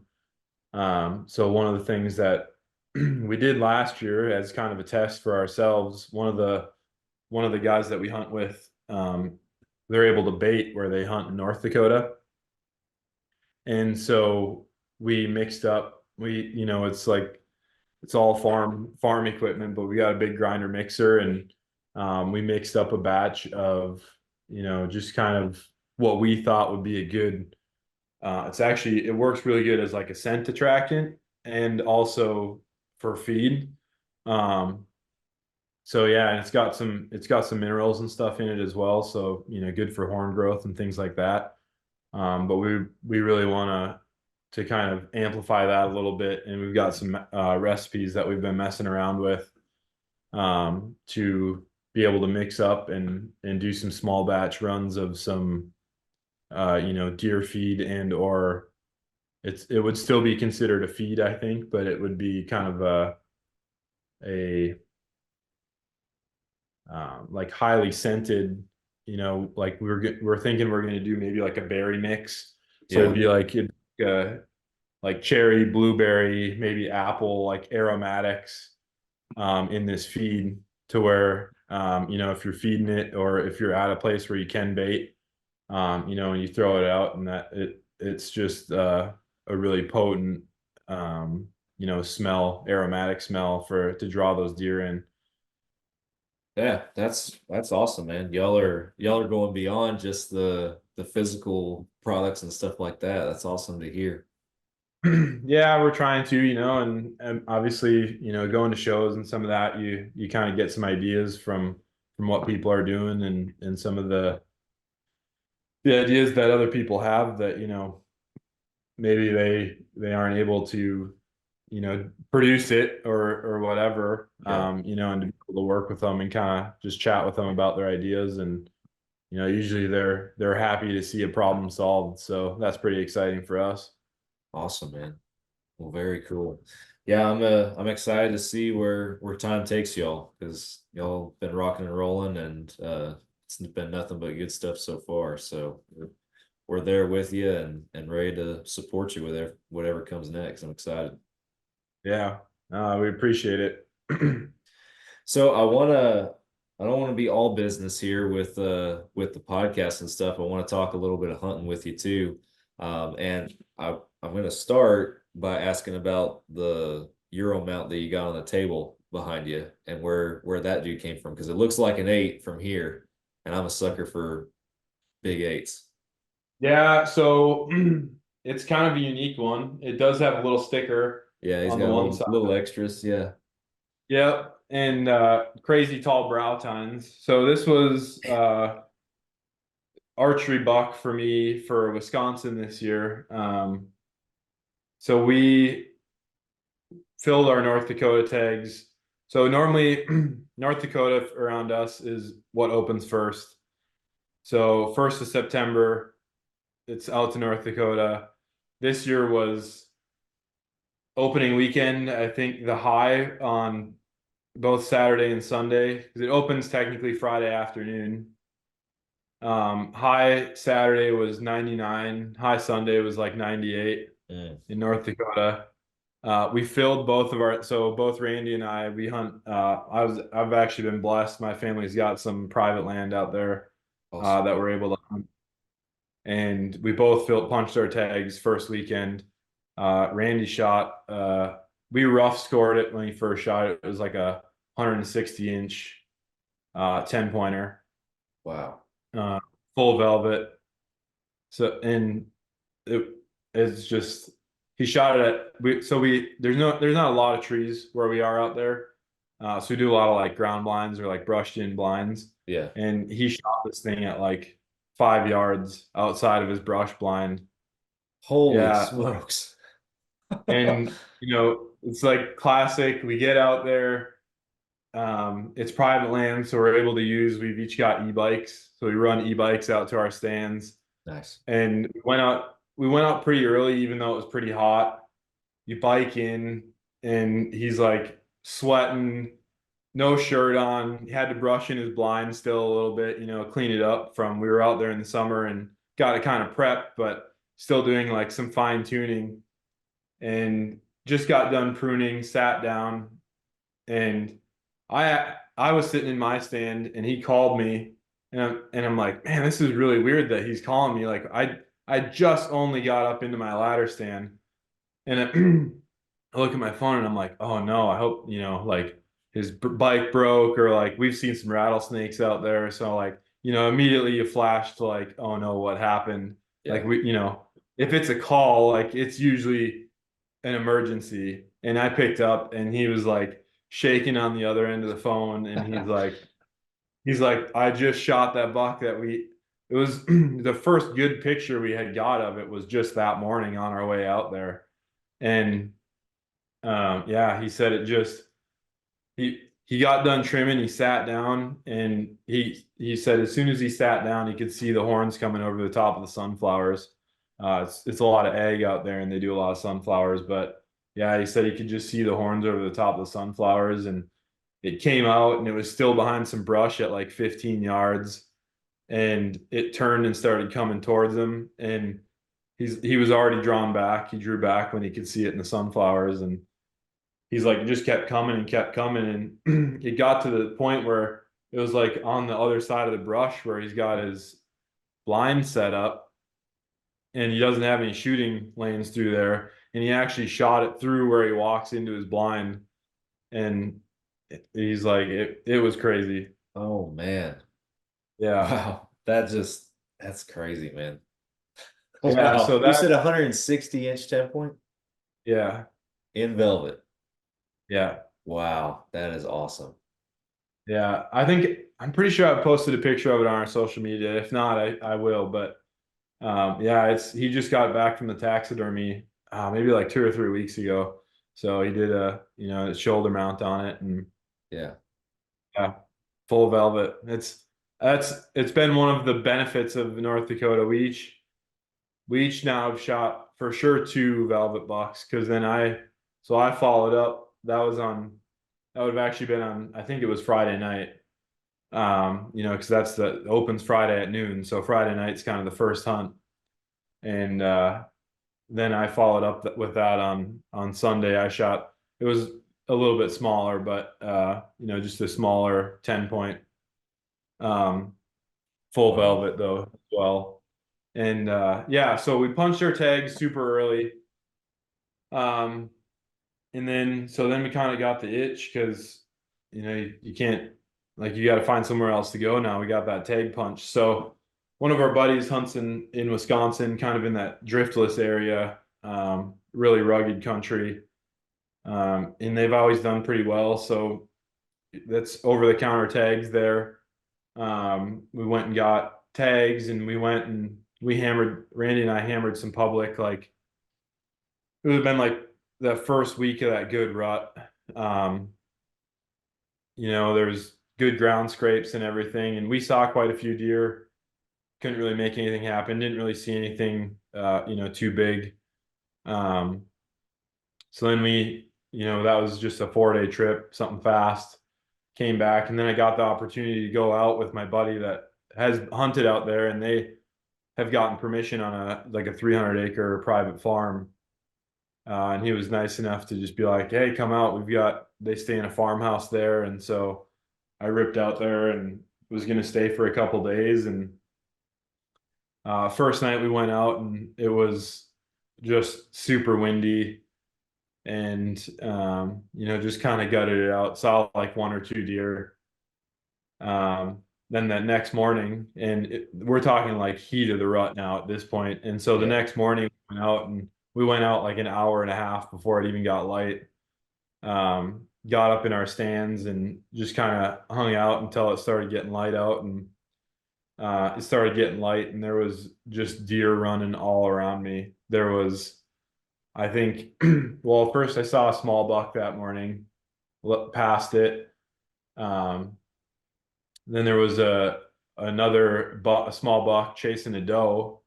So one of the things that we did last year as kind of a test for ourselves, one of the guys that we hunt with, they're able to bait where they hunt in North Dakota. And so we mixed up, it's all farm equipment, but we got a big grinder mixer, and we mixed up a batch of, just kind of what we thought would be a good, it works really good as like a scent attractant and also for feed. So yeah, and it's got some minerals and stuff in it as well. So, good for horn growth and things like that. But we really want to kind of amplify that a little bit. And we've got some recipes that we've been messing around with to be able to mix up and do some small batch runs of some, deer feed, and or it would still be considered a feed, I think, but it would be kind of a like highly scented, like we're thinking we're going to do maybe like a berry mix. So it'd be like cherry, blueberry, maybe apple, like aromatics in this feed, to where if you're feeding it or if you're at a place where you can bait, and you throw it out, and that it's just a really potent, smell, aromatic smell to draw those deer in. Yeah, that's awesome, man. Y'all are going beyond just the physical products and stuff like that. That's awesome to hear. Yeah, we're trying to, and obviously, going to shows and some of that, you kind of get some ideas from what people are doing and some of the ideas that other people have that, maybe they aren't able to, produce it or whatever. Yeah. And to be able to work with them and kind of just chat with them about their ideas, and usually they're happy to see a problem solved. So that's pretty exciting for us. Awesome, man. Well, very cool. Yeah, I'm excited to see where time takes y'all, because y'all been rocking and rolling, and it's been nothing but good stuff so far. So we're there with you and ready to support you with whatever comes next. I'm excited. Yeah, we appreciate it. So I don't want to be all business here with the podcast and stuff. I want to talk a little bit of hunting with you too. And I'm going to start by asking about the Euro mount that you got on the table behind you, and where that dude came from, because it looks like an 8 from here, and I'm a sucker for big 8s. Yeah, so it's kind of a unique one. It does have a little sticker Yeah, he's on got the a one little, side. little extras. Yeah. Yep, and crazy tall brow tines. So this was archery buck for me for Wisconsin this year. So we filled our North Dakota tags. So normally North Dakota around us is what opens first. So 1st of September, it's out to North Dakota. This year was opening weekend. I think the high on both Saturday and Sunday, because it opens technically Friday afternoon. High Saturday was 99. High Sunday was like 98 Mm. in North Dakota. We filled both Randy and I, we hunt. I've actually been blessed. My family's got some private land out there Awesome. that we're able to hunt. And we both punched our tags first weekend. Randy shot, we rough scored it when he first shot it. It was like a 160-inch 10-pointer, Wow. full velvet. So, and it's just, he shot it there's not a lot of trees where we are out there. So we do a lot of like ground blinds or like brushed in blinds. Yeah. And he shot this thing at like 5 yards outside of his brush blind. Holy Yeah. smokes. And it's like classic. We get out there. It's private land, so we've each got e-bikes. So we run e-bikes out to our stands. Nice. And we went out pretty early, even though it was pretty hot. You bike in, and he's like sweating, no shirt on. He had to brush in his blind still a little bit, clean it up we were out there in the summer and got it kind of prepped, but still doing like some fine tuning. And just got done pruning, sat down, and I was sitting in my stand, and he called me, and I'm like, man, this is really weird that he's calling me. Like I just only got up into my ladder stand, and I look at my phone, and I'm like, oh no, I hope like his bike broke, or like we've seen some rattlesnakes out there, so like immediately you flash to like, oh no, what happened? Yeah. Like if it's a call, like it's usually an emergency. And I picked up, and he was like shaking on the other end of the phone, and he's like, I just shot that buck it was the first good picture we had got of it was just that morning on our way out there. And yeah, he said he got done trimming, he sat down, and he said as soon as he sat down, he could see the horns coming over the top of the sunflowers. It's a lot of egg out there, and they do a lot of sunflowers. But yeah, he said he could just see the horns over the top of the sunflowers, and it came out, and it was still behind some brush at like 15 yards, and it turned and started coming towards him, and he was already drawn back. He drew back when he could see it in the sunflowers, and he's like, it just kept coming and kept coming, and it got to the point where it was like on the other side of the brush where he's got his blind set up. and he doesn't have any shooting lanes through there. And he actually shot it through where he walks into his blind. And he's like, it was crazy. Oh man. Yeah. Wow. That's crazy, man. Yeah. Wow. So You that, said 160-inch 10 point yeah. in velvet. Yeah. Wow. That is awesome. Yeah. I'm pretty sure I posted a picture of it on our social media. If not, I will. But yeah, he just got back from the taxidermy maybe like 2 or 3 weeks ago. So he did a shoulder mount on it, and Yeah. yeah, full velvet. It's been one of the benefits of North Dakota. We each now have shot for sure 2 velvet bucks, because I followed up. That would have actually been on, I think it was Friday night. Because that's the opens Friday at noon. So Friday night's kind of the first hunt. And then I followed up with that on Sunday. I shot, it was a little bit smaller, but just a smaller 10 point, full Wow. velvet though as well. And yeah, so we punched our tags super early. Um, and then we kind of got the itch, because you can't, like, you got to find somewhere else to go now. We got that tag punch. So one of our buddies hunts in Wisconsin, kind of in that driftless area, really rugged country. And they've always done pretty well. So that's over the counter tags there. We went and got tags, and Randy and I hammered some public, like it would have been like the first week of that good rut. There's good ground scrapes and everything, and we saw quite a few deer. Couldn't really make anything happen. Didn't really see anything, too big. So then that was just a 4-day trip, something fast. Came back, and then I got the opportunity to go out with my buddy that has hunted out there, and they have gotten permission on a 300-acre private farm. And he was nice enough to just be like, "Hey, come out. They stay in a farmhouse there." And so I ripped out there and was going to stay for a couple days. And first night we went out, and it was just super windy, and just kind of gutted it out. Saw like 1 or 2 deer. Then that next morning, and we're talking like heat of the rut now at this point. And so the Yeah. next morning we went out like an hour and a half before it even got light. Got up in our stands and just kind of hung out until it started getting light out. And it started getting light, and there was just deer running all around me. There was, I think, well, first I saw a small buck that morning, looked past it. Then there was a small buck chasing a doe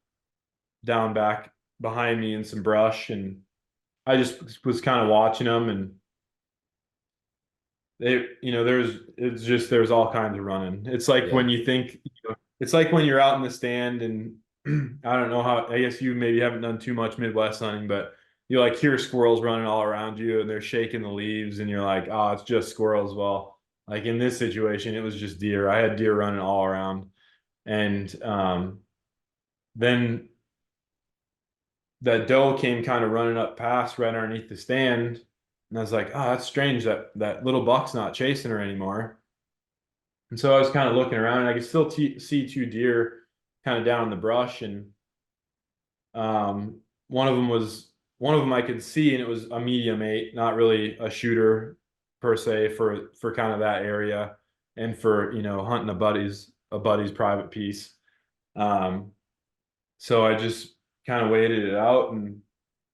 down back behind me in some brush, and I just was kind of watching them. And there's all kinds of running. It's like Yeah. when you think, it's like when you're out in the stand, and I don't know how, I guess you maybe haven't done too much Midwest hunting, but you like hear squirrels running all around you, and they're shaking the leaves, and you're like, oh, it's just squirrels. Well, like in this situation, it was just deer. I had deer running all around. And then that doe came kind of running up past right underneath the stand. And I was like, oh, that's strange that little buck's not chasing her anymore. And so I was kind of looking around, and I could still see 2 deer kind of down in the brush. And um, one of them I could see, and it was a medium 8, not really a shooter per se for kind of that area, and for hunting a buddy's private piece. So I just kind of waited it out, and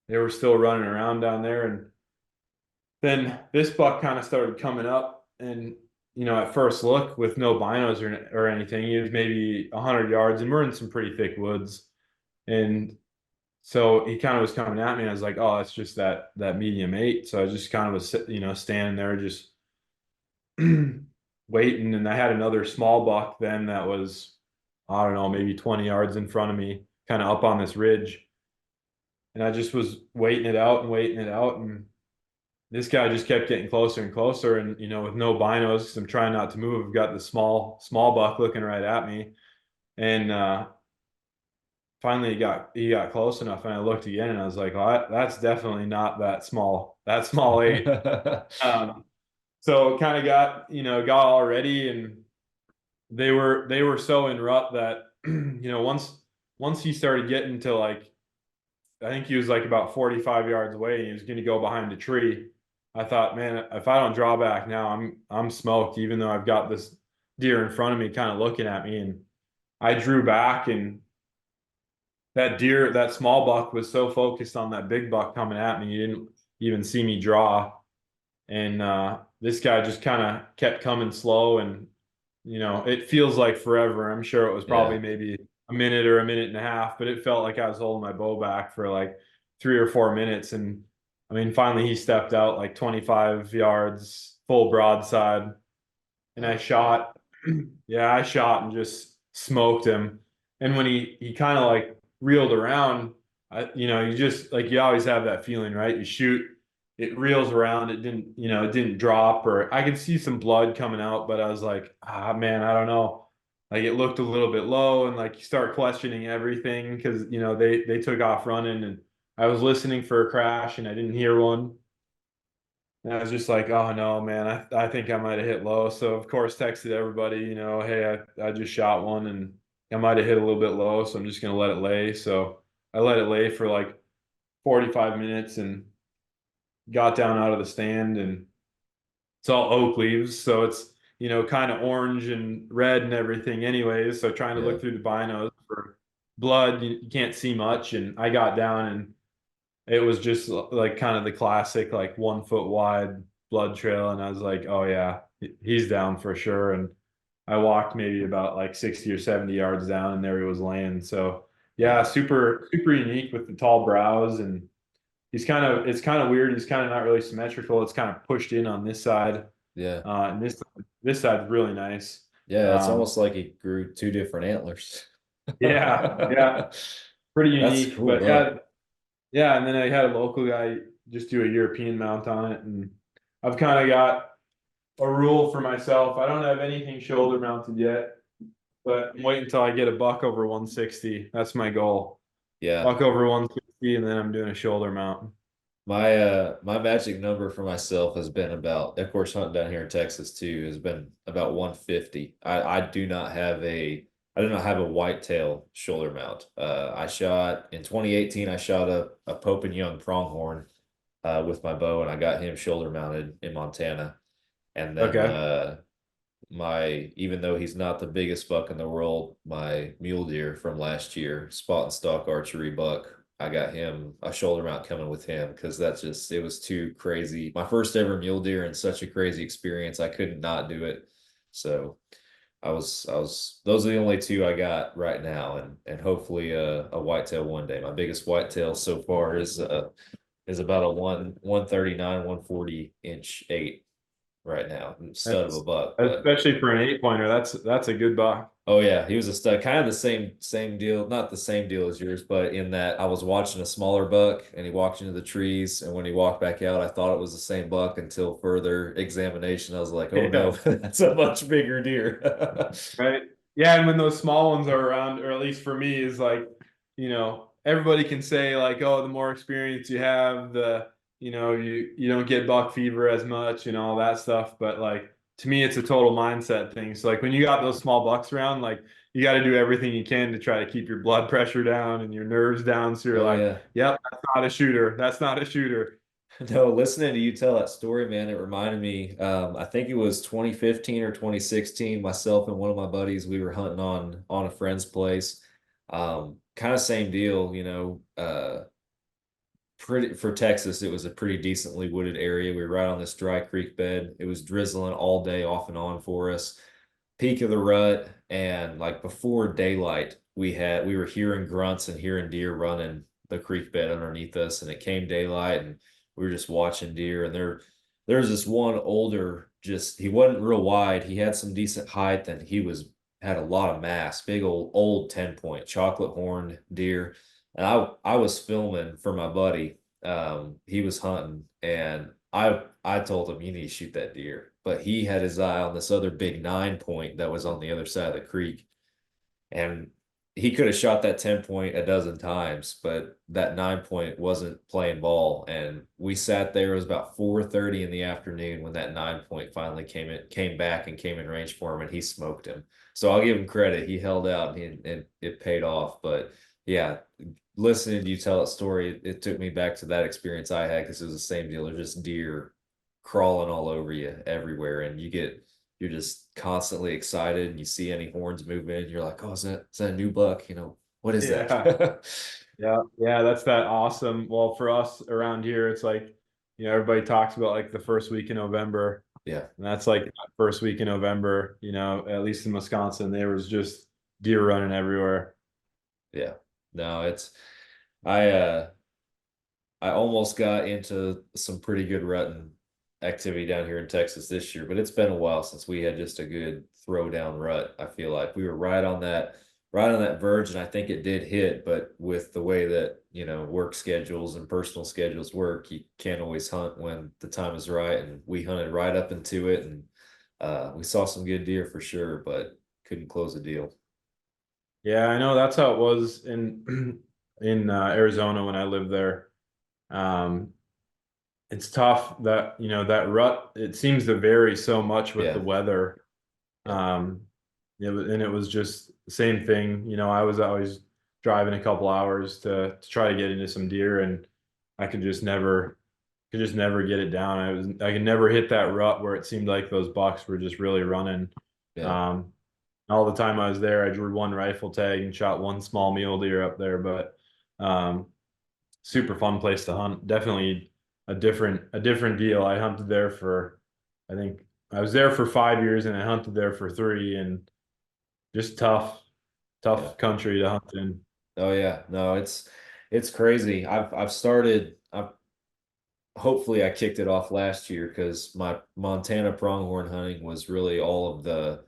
they were still running around down there. And then this buck kind of started coming up, and at first look, with no binos or anything, he was maybe 100 yards, and we're in some pretty thick woods. And so he kind of was coming at me, and I was like, oh, that's just that medium 8. So I just kind of was standing there just waiting. And I had another small buck then that was, I don't know, maybe 20 yards in front of me, kind of up on this ridge. And I just was waiting it out and waiting it out. And this guy just kept getting closer and closer. And, with no binos, 'cause I'm trying not to move, I've got the small buck looking right at me. And finally he got close enough, and I looked again, and I was like, well, that's definitely not that small eight. So it kind of got all ready, and they were so in rut that once he started getting to like, I think he was like about 45 yards away, and he was going to go behind a tree. I thought, man, if I don't draw back now, I'm smoked, even though I've got this deer in front of me kind of looking at me. And I drew back, and that small buck was so focused on that big buck coming at me, he didn't even see me draw. And this guy just kind of kept coming slow, and it feels like forever. I'm sure it was probably Yeah. maybe a minute or a minute and a half, but it felt like I was holding my bow back for like 3 or 4 minutes. And I mean, finally he stepped out like 25 yards, full broadside, and I shot. Yeah, I shot and just smoked him. And when he kind of like reeled around, you just like, you always have that feeling, right? You shoot, it reels around, it didn't drop, or I could see some blood coming out, but I was like, man, I don't know. Like it looked a little bit low, and like you start questioning everything because they took off running, and I was listening for a crash and I didn't hear one. And I was just like, oh no, man, I think I might have hit low. So of course texted everybody, hey, I just shot one and I might have hit a little bit low, so I'm just gonna let it lay. So I let it lay for like 45 minutes and got down out of the stand, and it's all oak leaves, so it's kind of orange and red and everything anyways. So trying to Yeah. look through the binos for blood, you can't see much. And I got down, and it was just like kind of the classic like 1 foot wide blood trail, and I was like, oh yeah, he's down for sure. And I walked maybe about like 60 or 70 yards down, and there he was laying. So yeah, super super unique with the tall brows. And it's kind of weird. He's kind of not really symmetrical. It's kind of pushed in on this side, Yeah. and this side's really nice. Yeah. It's Um, almost like he grew two different antlers. yeah, pretty That's unique. cool, But huh? yeah, and then I had a local guy just do a European mount on it, and I've kind of got a rule for myself. I don't have anything shoulder mounted yet, but I'm waiting until I get a buck over 160. That's my goal. Yeah. Buck over 160, and then I'm doing a shoulder mount. My magic number for myself has been about, of course, hunting down here in Texas too, has been about 150. I do not have a whitetail shoulder mount. I shot in 2018, I shot a Pope and Young pronghorn with my bow, and I got him shoulder mounted in Montana. And then Okay. even though he's not the biggest buck in the world, my mule deer from last year, spot and stock archery buck, I got him a shoulder mount coming with him because it was too crazy. My first ever mule deer and such a crazy experience. I couldn't not do it. So those are the only two I got right now, and hopefully a whitetail one day. My biggest whitetail so far is about a 139, 140 inch eight right now. Stud of a That's buck, but especially for an 8 pointer. That's a good buck. oh yeah, he was a stud. Kind of the same deal, not the same deal as yours, but in that I was watching a smaller buck and he walked into the trees, and when he walked back out, I thought it was the same buck until further examination. I was like, oh no, Yeah. that's a much bigger deer. Right. Yeah, and when those small ones are around, or at least for me, is like, everybody can say like, oh, the more experience you have, you don't get buck fever as much and all that stuff. But like to me, it's a total mindset thing. So like when you got those small bucks around, like you got to do everything you can to try to keep your blood pressure down and your nerves down. So you're Oh like, yeah. yep, that's not a shooter. That's not a shooter. No, listening to you tell that story, man, it reminded me. I think it was 2015 or 2016. Myself and one of my buddies, we were hunting on a friend's place. Kind of same deal, pretty for Texas, it was a pretty decently wooded area. We were right on this dry creek bed. It was drizzling all day off and on for us. Peak of the rut, and like before daylight, we were hearing grunts and hearing deer running the creek bed underneath us, and it came daylight and we were just watching deer. And there's this one older, just he wasn't real wide. He had some decent height, and had a lot of mass, big old 10 point chocolate horned deer. And I was filming for my buddy. He was hunting, and I told him, you need to shoot that deer. But he had his eye on this other big 9 point that was on the other side of the creek. And he could have shot that 10 point a dozen times, but that 9 point wasn't playing ball. And we sat there, it was about 4:30 in the afternoon when that 9 point finally came back and came in range for him, and he smoked him. So I'll give him credit. He held out and it paid off. But yeah, listening to you tell that story, it took me back to that experience I had because it was the same deal. There's just deer crawling all over you everywhere, and you're just constantly excited, and you see any horns move in, you're like, oh, is that a new buck? What is Yeah. that? Yeah, that's that awesome. Well, for us around here, it's like, everybody talks about like the first week in November, Yeah, and that's like that first week in November, at least in Wisconsin, there was just deer running everywhere. yeah. No, I I almost got into some pretty good rutting activity down here in Texas this year, but it's been a while since we had just a good throwdown rut. I feel like we were right on that verge, and I think it did hit, but with the way that, work schedules and personal schedules work, you can't always hunt when the time is right. And we hunted right up into it, and we saw some good deer for sure, but couldn't close the deal. Yeah, I know that's how it was in in Arizona when I lived there. Um, it's tough that that rut. It seems to vary so much with the Yeah. weather. Yeah. Um, and it was just the same thing. I was always driving a couple hours to try to get into some deer, and I could just never get it down. I could never hit that rut where it seemed like those bucks were just really running. Yeah. Um, all the time I was there, I drew one rifle tag and shot one small mule deer up there, but um, super fun place to hunt. Definitely a different deal. I hunted there for, I think I was there for 5 years, and I hunted there for 3, and just tough, Yeah. tough country to hunt in. Oh yeah. No, it's crazy. I've started I've hopefully I kicked it off last year because my Montana pronghorn hunting was really all the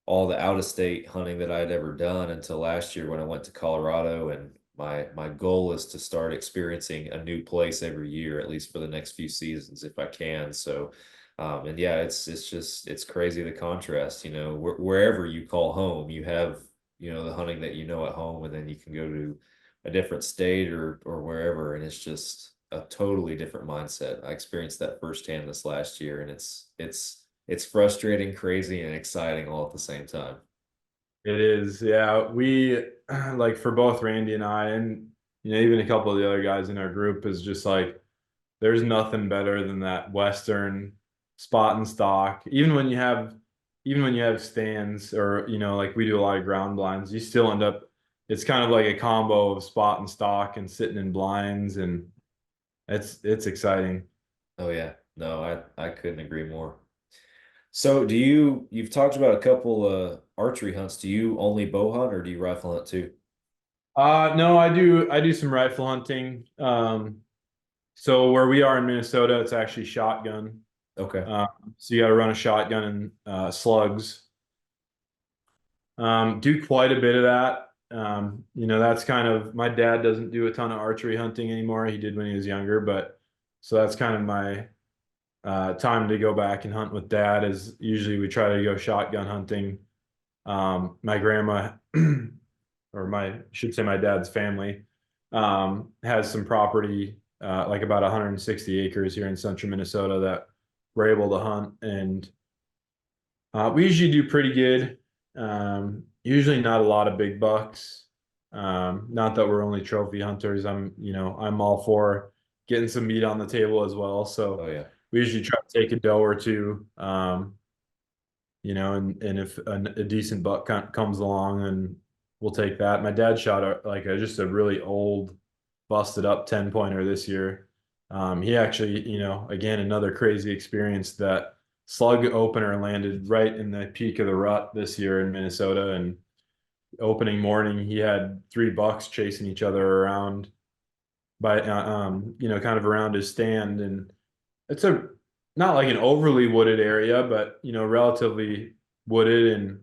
out of state hunting that I had ever done until last year when I went to Colorado. And my goal is to start experiencing a new place every year, at least for the next few seasons if I can. So and yeah, it's crazy the contrast, wherever you call home, you have, the hunting that at home, and then you can go to a different state or wherever, and it's just a totally different mindset. I experienced that firsthand this last year, and it's frustrating, crazy, and exciting all at the same time. It is, yeah. We like for both Randy and I, and even a couple of the other guys in our group, is just like there's nothing better than that Western spot and stock. Even when you have stands, or like we do a lot of ground blinds, you still end up. It's kind of like a combo of spot and stock and sitting in blinds, and it's exciting. Oh yeah, no, I couldn't agree more. So you've talked about a couple archery hunts. Do you only bow hunt or do you rifle hunt too? No, I do some rifle hunting. So where we are in Minnesota, it's actually shotgun. Okay. Uh, so you got to run a shotgun and slugs. Do quite a bit of that. That's kind of, my dad doesn't do a ton of archery hunting anymore. He did when he was younger, but so that's kind of my time to go back and hunt with dad. Is usually we try to go shotgun hunting. My grandma, or I should say my dad's family, has some property, like about 160 acres here in central Minnesota that we're able to hunt, and we usually do pretty good. Usually not a lot of big bucks. Not that we're only trophy hunters. I'm all for getting some meat on the table as well. So Oh yeah. we usually try to take a doe or two. And if a decent buck comes along, then we'll take that. My dad shot just a really old, busted up 10-pointer this year. He actually, again, another crazy experience. That slug opener landed right in the peak of the rut this year in Minnesota, and opening morning he had 3 bucks chasing each other around kind of around his stand, and it's a not like an overly wooded area, but relatively wooded. And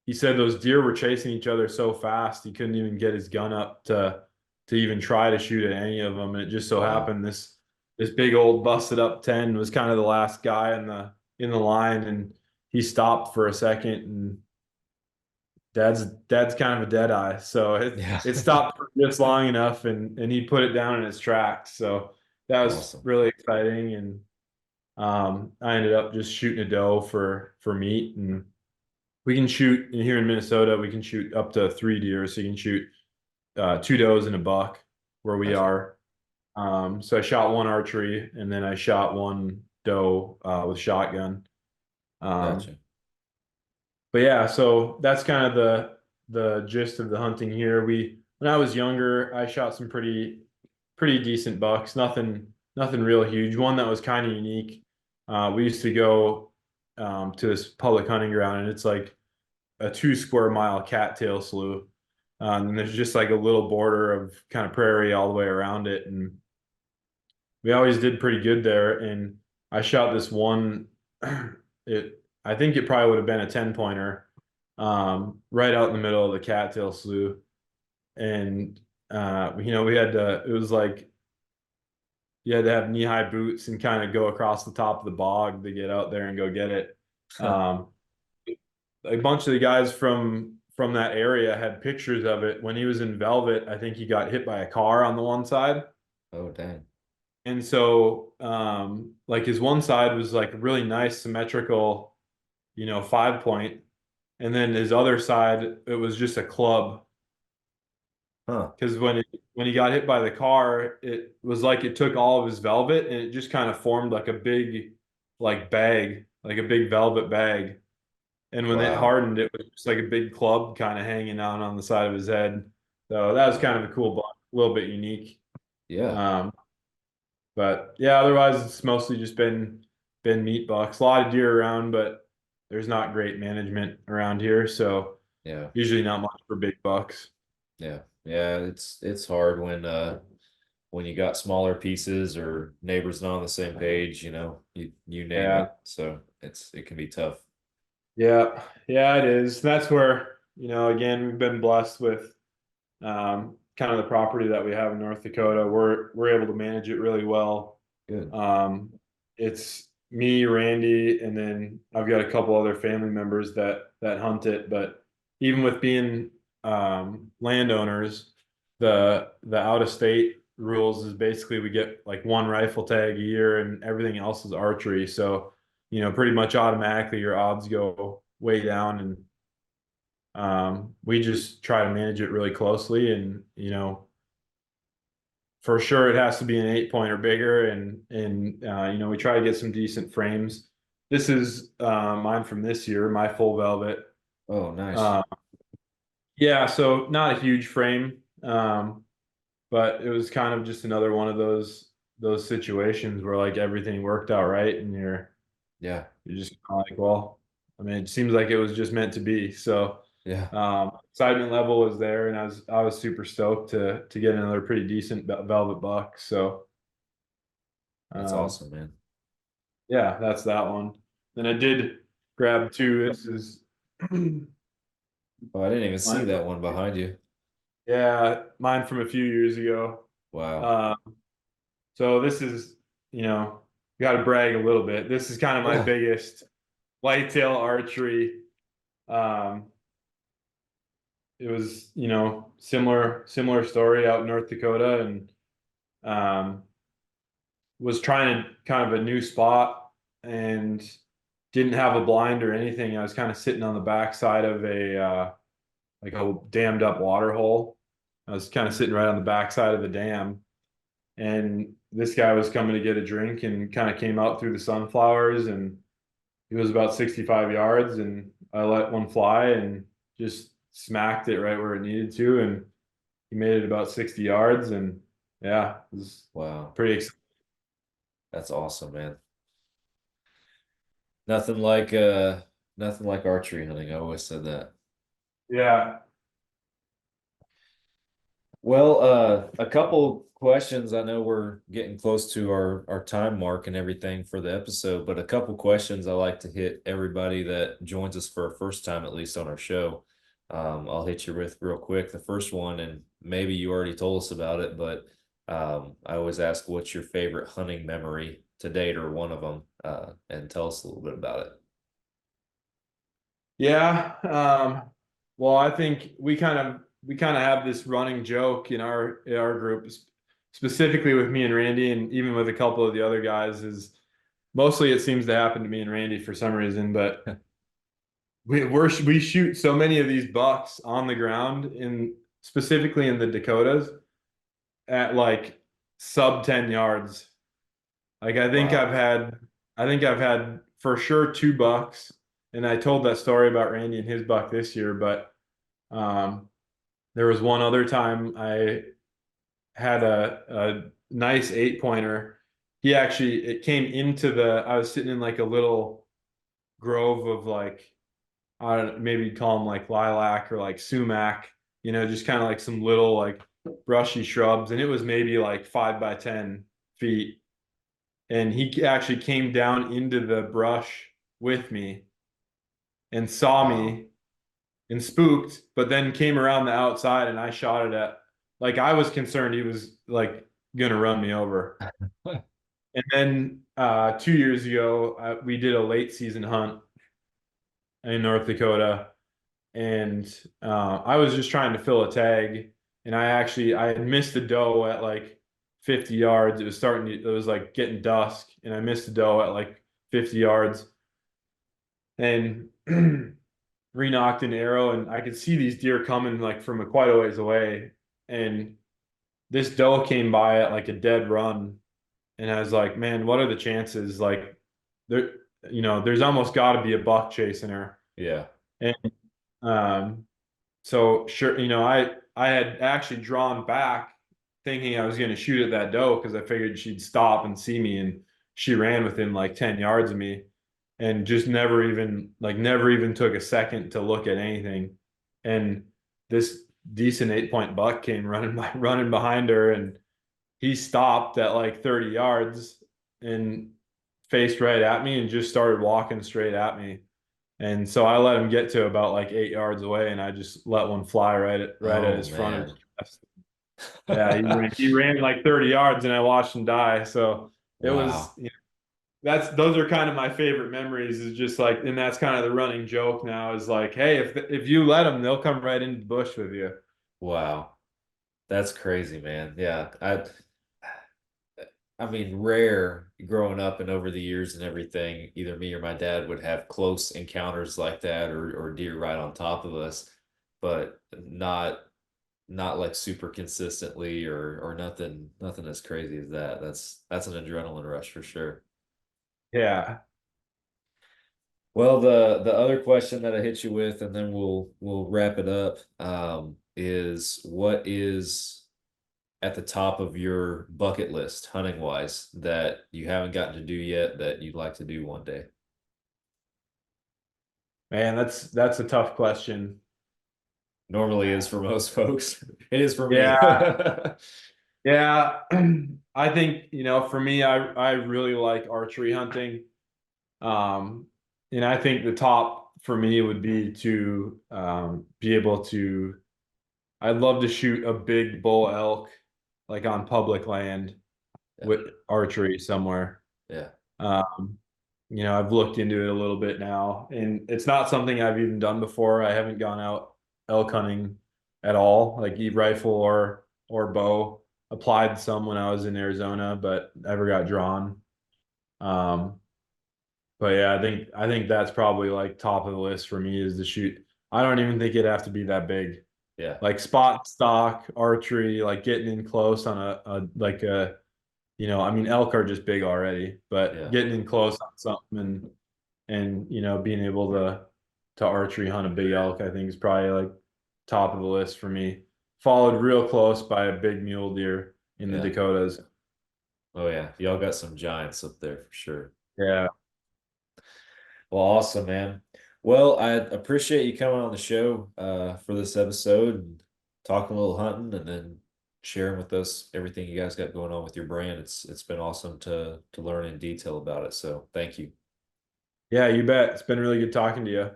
he said those deer were chasing each other so fast he couldn't even get his gun up to even try to shoot at any of them. And it just so Wow. happened this big old busted up 10 was kind of the last guy in the line, and he stopped for a second, and Dad's kind of a dead eye, so Yeah. it stopped for just long enough, and he put it down in its tracks. So that was Awesome. really exciting, and I ended up just shooting a doe for meat, and we can shoot here in Minnesota. We can shoot up to 3 deer, so you can shoot two does and a buck where we Gotcha. are. So I shot one archery, and then I shot one doe with shotgun. Um, Gotcha. but yeah, so that's kind of the gist of the hunting here. When I was younger, I shot some pretty decent bucks. Nothing real huge. One that was kind of unique. We used to go to this public hunting ground, and it's like a 2 square mile cattail slough. And there's just like a little border of kind of prairie all the way around it, and we always did pretty good there. And I shot this one. I think it probably would have been a 10 pointer, right out in the middle of the cattail slough. And we had to. It was like you had to have knee-high boots and kind of go across the top of the bog to get out there and go get it. Um, a bunch of the guys from that area had pictures of it. When he was in velvet, I think he got hit by a car on the one side. Oh, dang. And so like his one side was like really nice symmetrical, 5 point. And then his other side, it was just a club. Huh. Because when he got hit by the car, it was like it took all of his velvet and it just kind of formed like a big like bag, like a big velvet bag. And when it Wow. hardened, it was just like a big club kind of hanging out on the side of his head. So that was Wow. kind of a cool buck, a little bit unique. Yeah. Um, but yeah, otherwise it's mostly just been meat bucks. A lot of deer around, but there's not great management around here, so Yeah. usually not much for big bucks. Yeah. Yeah. It's hard when you got smaller pieces or neighbors not on the same page, you name Yeah, it. So it can be tough. yeah, it is. That's where, again, we've been blessed with kind of the property that we have in North Dakota. We're able to manage it really well. Good. It's me, Randy, and then I've got a couple other family members that hunt it. But even with being landowners, the out of state rules is basically we get like one rifle tag a year, and everything else is archery. So pretty much automatically your odds go way down, and we just try to manage it really closely, and for sure it has to be an 8 point or bigger, and we try to get some decent frames. This is mine from this year, my full velvet. Oh, nice. uh, yeah, so not a huge frame, but it was kind of just another one of those situations where like everything worked out right, and Yeah. you're just kind of like, well, I mean, it seems like it was just meant to be. So Yeah. excitement level was there, and I was super stoked to get another pretty decent velvet buck. So That's um, awesome, man. yeah, that's that one. Then I did grab two. This is Oh, I didn't even see mine from, that one behind you. yeah, mine from a few years ago. Wow. Uh, so this is, got to brag a little bit. This is kind of my biggest whitetail archery. Um, it was, similar story out in North Dakota, and was trying to kind of a new spot and didn't have a blind or anything. I was kind of sitting on the backside of a like a dammed up water hole. I was kind of sitting right on the backside of the dam, and this guy was coming to get a drink and kind of came out through the sunflowers, and he was about 65 yards, and I let one fly and just smacked it right where it needed to, and he made it about 60 yards, and yeah, it was Wow. pretty exciting. That's awesome, man. Nothing nothing like archery hunting. I always said that. Yeah. Well, a couple questions. I know we're getting close to our time mark and everything for the episode, but a couple questions I like to hit everybody that joins us for a first time, at least on our show. I'll hit you with real quick. The first one, and maybe you already told us about it, but I always ask, what's your favorite hunting memory to date, or one of them, and tell us a little bit about it. Yeah. Well, I think we kind of have this running joke in our group, specifically with me and Randy, and even with a couple of the other guys. Is mostly it seems to happen to me and Randy for some reason, but we shoot so many of these bucks on the ground in specifically in the Dakotas at like sub 10 yards. Like Wow. I think I've had for sure two bucks, and I told that story about Randy and his buck this year, but um there was one other time I had a nice 8 pointer. It came into I was sitting in like a little grove of like, I don't know, maybe you'd call them like lilac or like sumac, just kind of like some little like brushy shrubs. And it was maybe like 5 by 10 feet. And he actually came down into the brush with me and saw Wow. me and spooked, but then came around the outside and I shot it at, like, I was concerned he was like gonna run me over. And then 2 years ago, we did a late season hunt in North Dakota, and I was just trying to fill a tag, and I had missed a doe at like 50 yards. It was like getting dusk, and I missed a doe at like 50 yards, and re-knocked an arrow, and I could see these deer coming like from quite a ways away, and this doe came by at like a dead run, and I was like, man, what are the chances? Like, there, there's almost got to be a buck chasing her, Yeah. and um, so sure, I had actually drawn back, thinking I was going to shoot at that doe because I figured she'd stop and see me, and she ran within like 10 yards of me, and just never even took a second to look at anything. And this decent 8 point buck came running behind her, and he stopped at like 30 yards and faced right at me and just started walking straight at me. And so I let him get to about like 8 yards away, and I just let one fly right at Oh his front of man. his chest. Yeah, he ran like 30 yards, and I watched him die. So it was, Wow. those are kind of my favorite memories. Is just like, and that's kind of the running joke now. Is like, hey, if you let them, they'll come right into the bush with you. Wow. That's crazy, man. Yeah. I mean, rare growing up and over the years and everything, either me or my dad would have close encounters like that or deer right on top of us, but not like super consistently or nothing as crazy as that. That's an adrenaline rush for sure. Yeah. Well, the other question that I hit you with, and then we'll wrap it up, is what is at the top of your bucket list, hunting wise, that you haven't gotten to do yet that you'd like to do one day? Man, that's a tough question. Normally is for most folks. It is for me. Yeah. Yeah. I think, for me, I really like archery hunting. Um, and I think the top for me would be to be able to, I'd love to shoot a big bull elk like on public land Yeah. with archery somewhere. Yeah. Um, I've looked into it a little bit now, and it's not something I've even done before. I haven't gone out elk hunting at all, like rifle or bow. Applied some when I was in Arizona, but never got drawn. Um, but yeah, I think that's probably like top of the list for me is to shoot. I don't even think it'd have to be that big. Yeah. Like spot stock archery, like getting in close on a like a I mean, elk are just big already, but Yeah. getting in close on something and being able to archery hunt a big elk, I think is probably like top of the list for me. Followed real close by a big mule deer in the Yeah. Dakotas. Oh yeah. Y'all got some giants up there for sure. Yeah. Well, awesome, man. Well, I appreciate you coming on the show for this episode and talking a little hunting and then sharing with us everything you guys got going on with your brand. It's been awesome to learn in detail about it. So thank you. Yeah, you bet. It's been really good talking to you.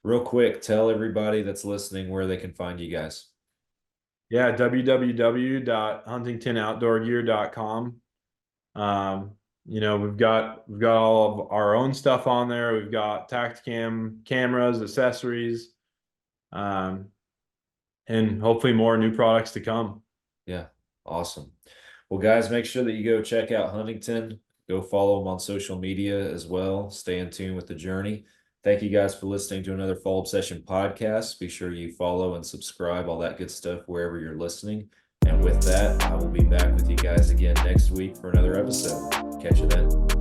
Real quick, tell everybody that's listening where they can find you guys. Yeah, www.huntingtonoutdoorgear.com. We've got all of our own stuff on there. We've got Tacticam cameras, accessories, And hopefully more new products to come. Yeah, awesome. Well, guys, make sure that you go check out Huntington. Go follow them on social media as well. Stay in tune with the journey. Thank you guys for listening to another Fall Obsession podcast. Be sure you follow and subscribe, all that good stuff, wherever you're listening. And with that, I will be back with you guys again next week for another episode. Catch you then.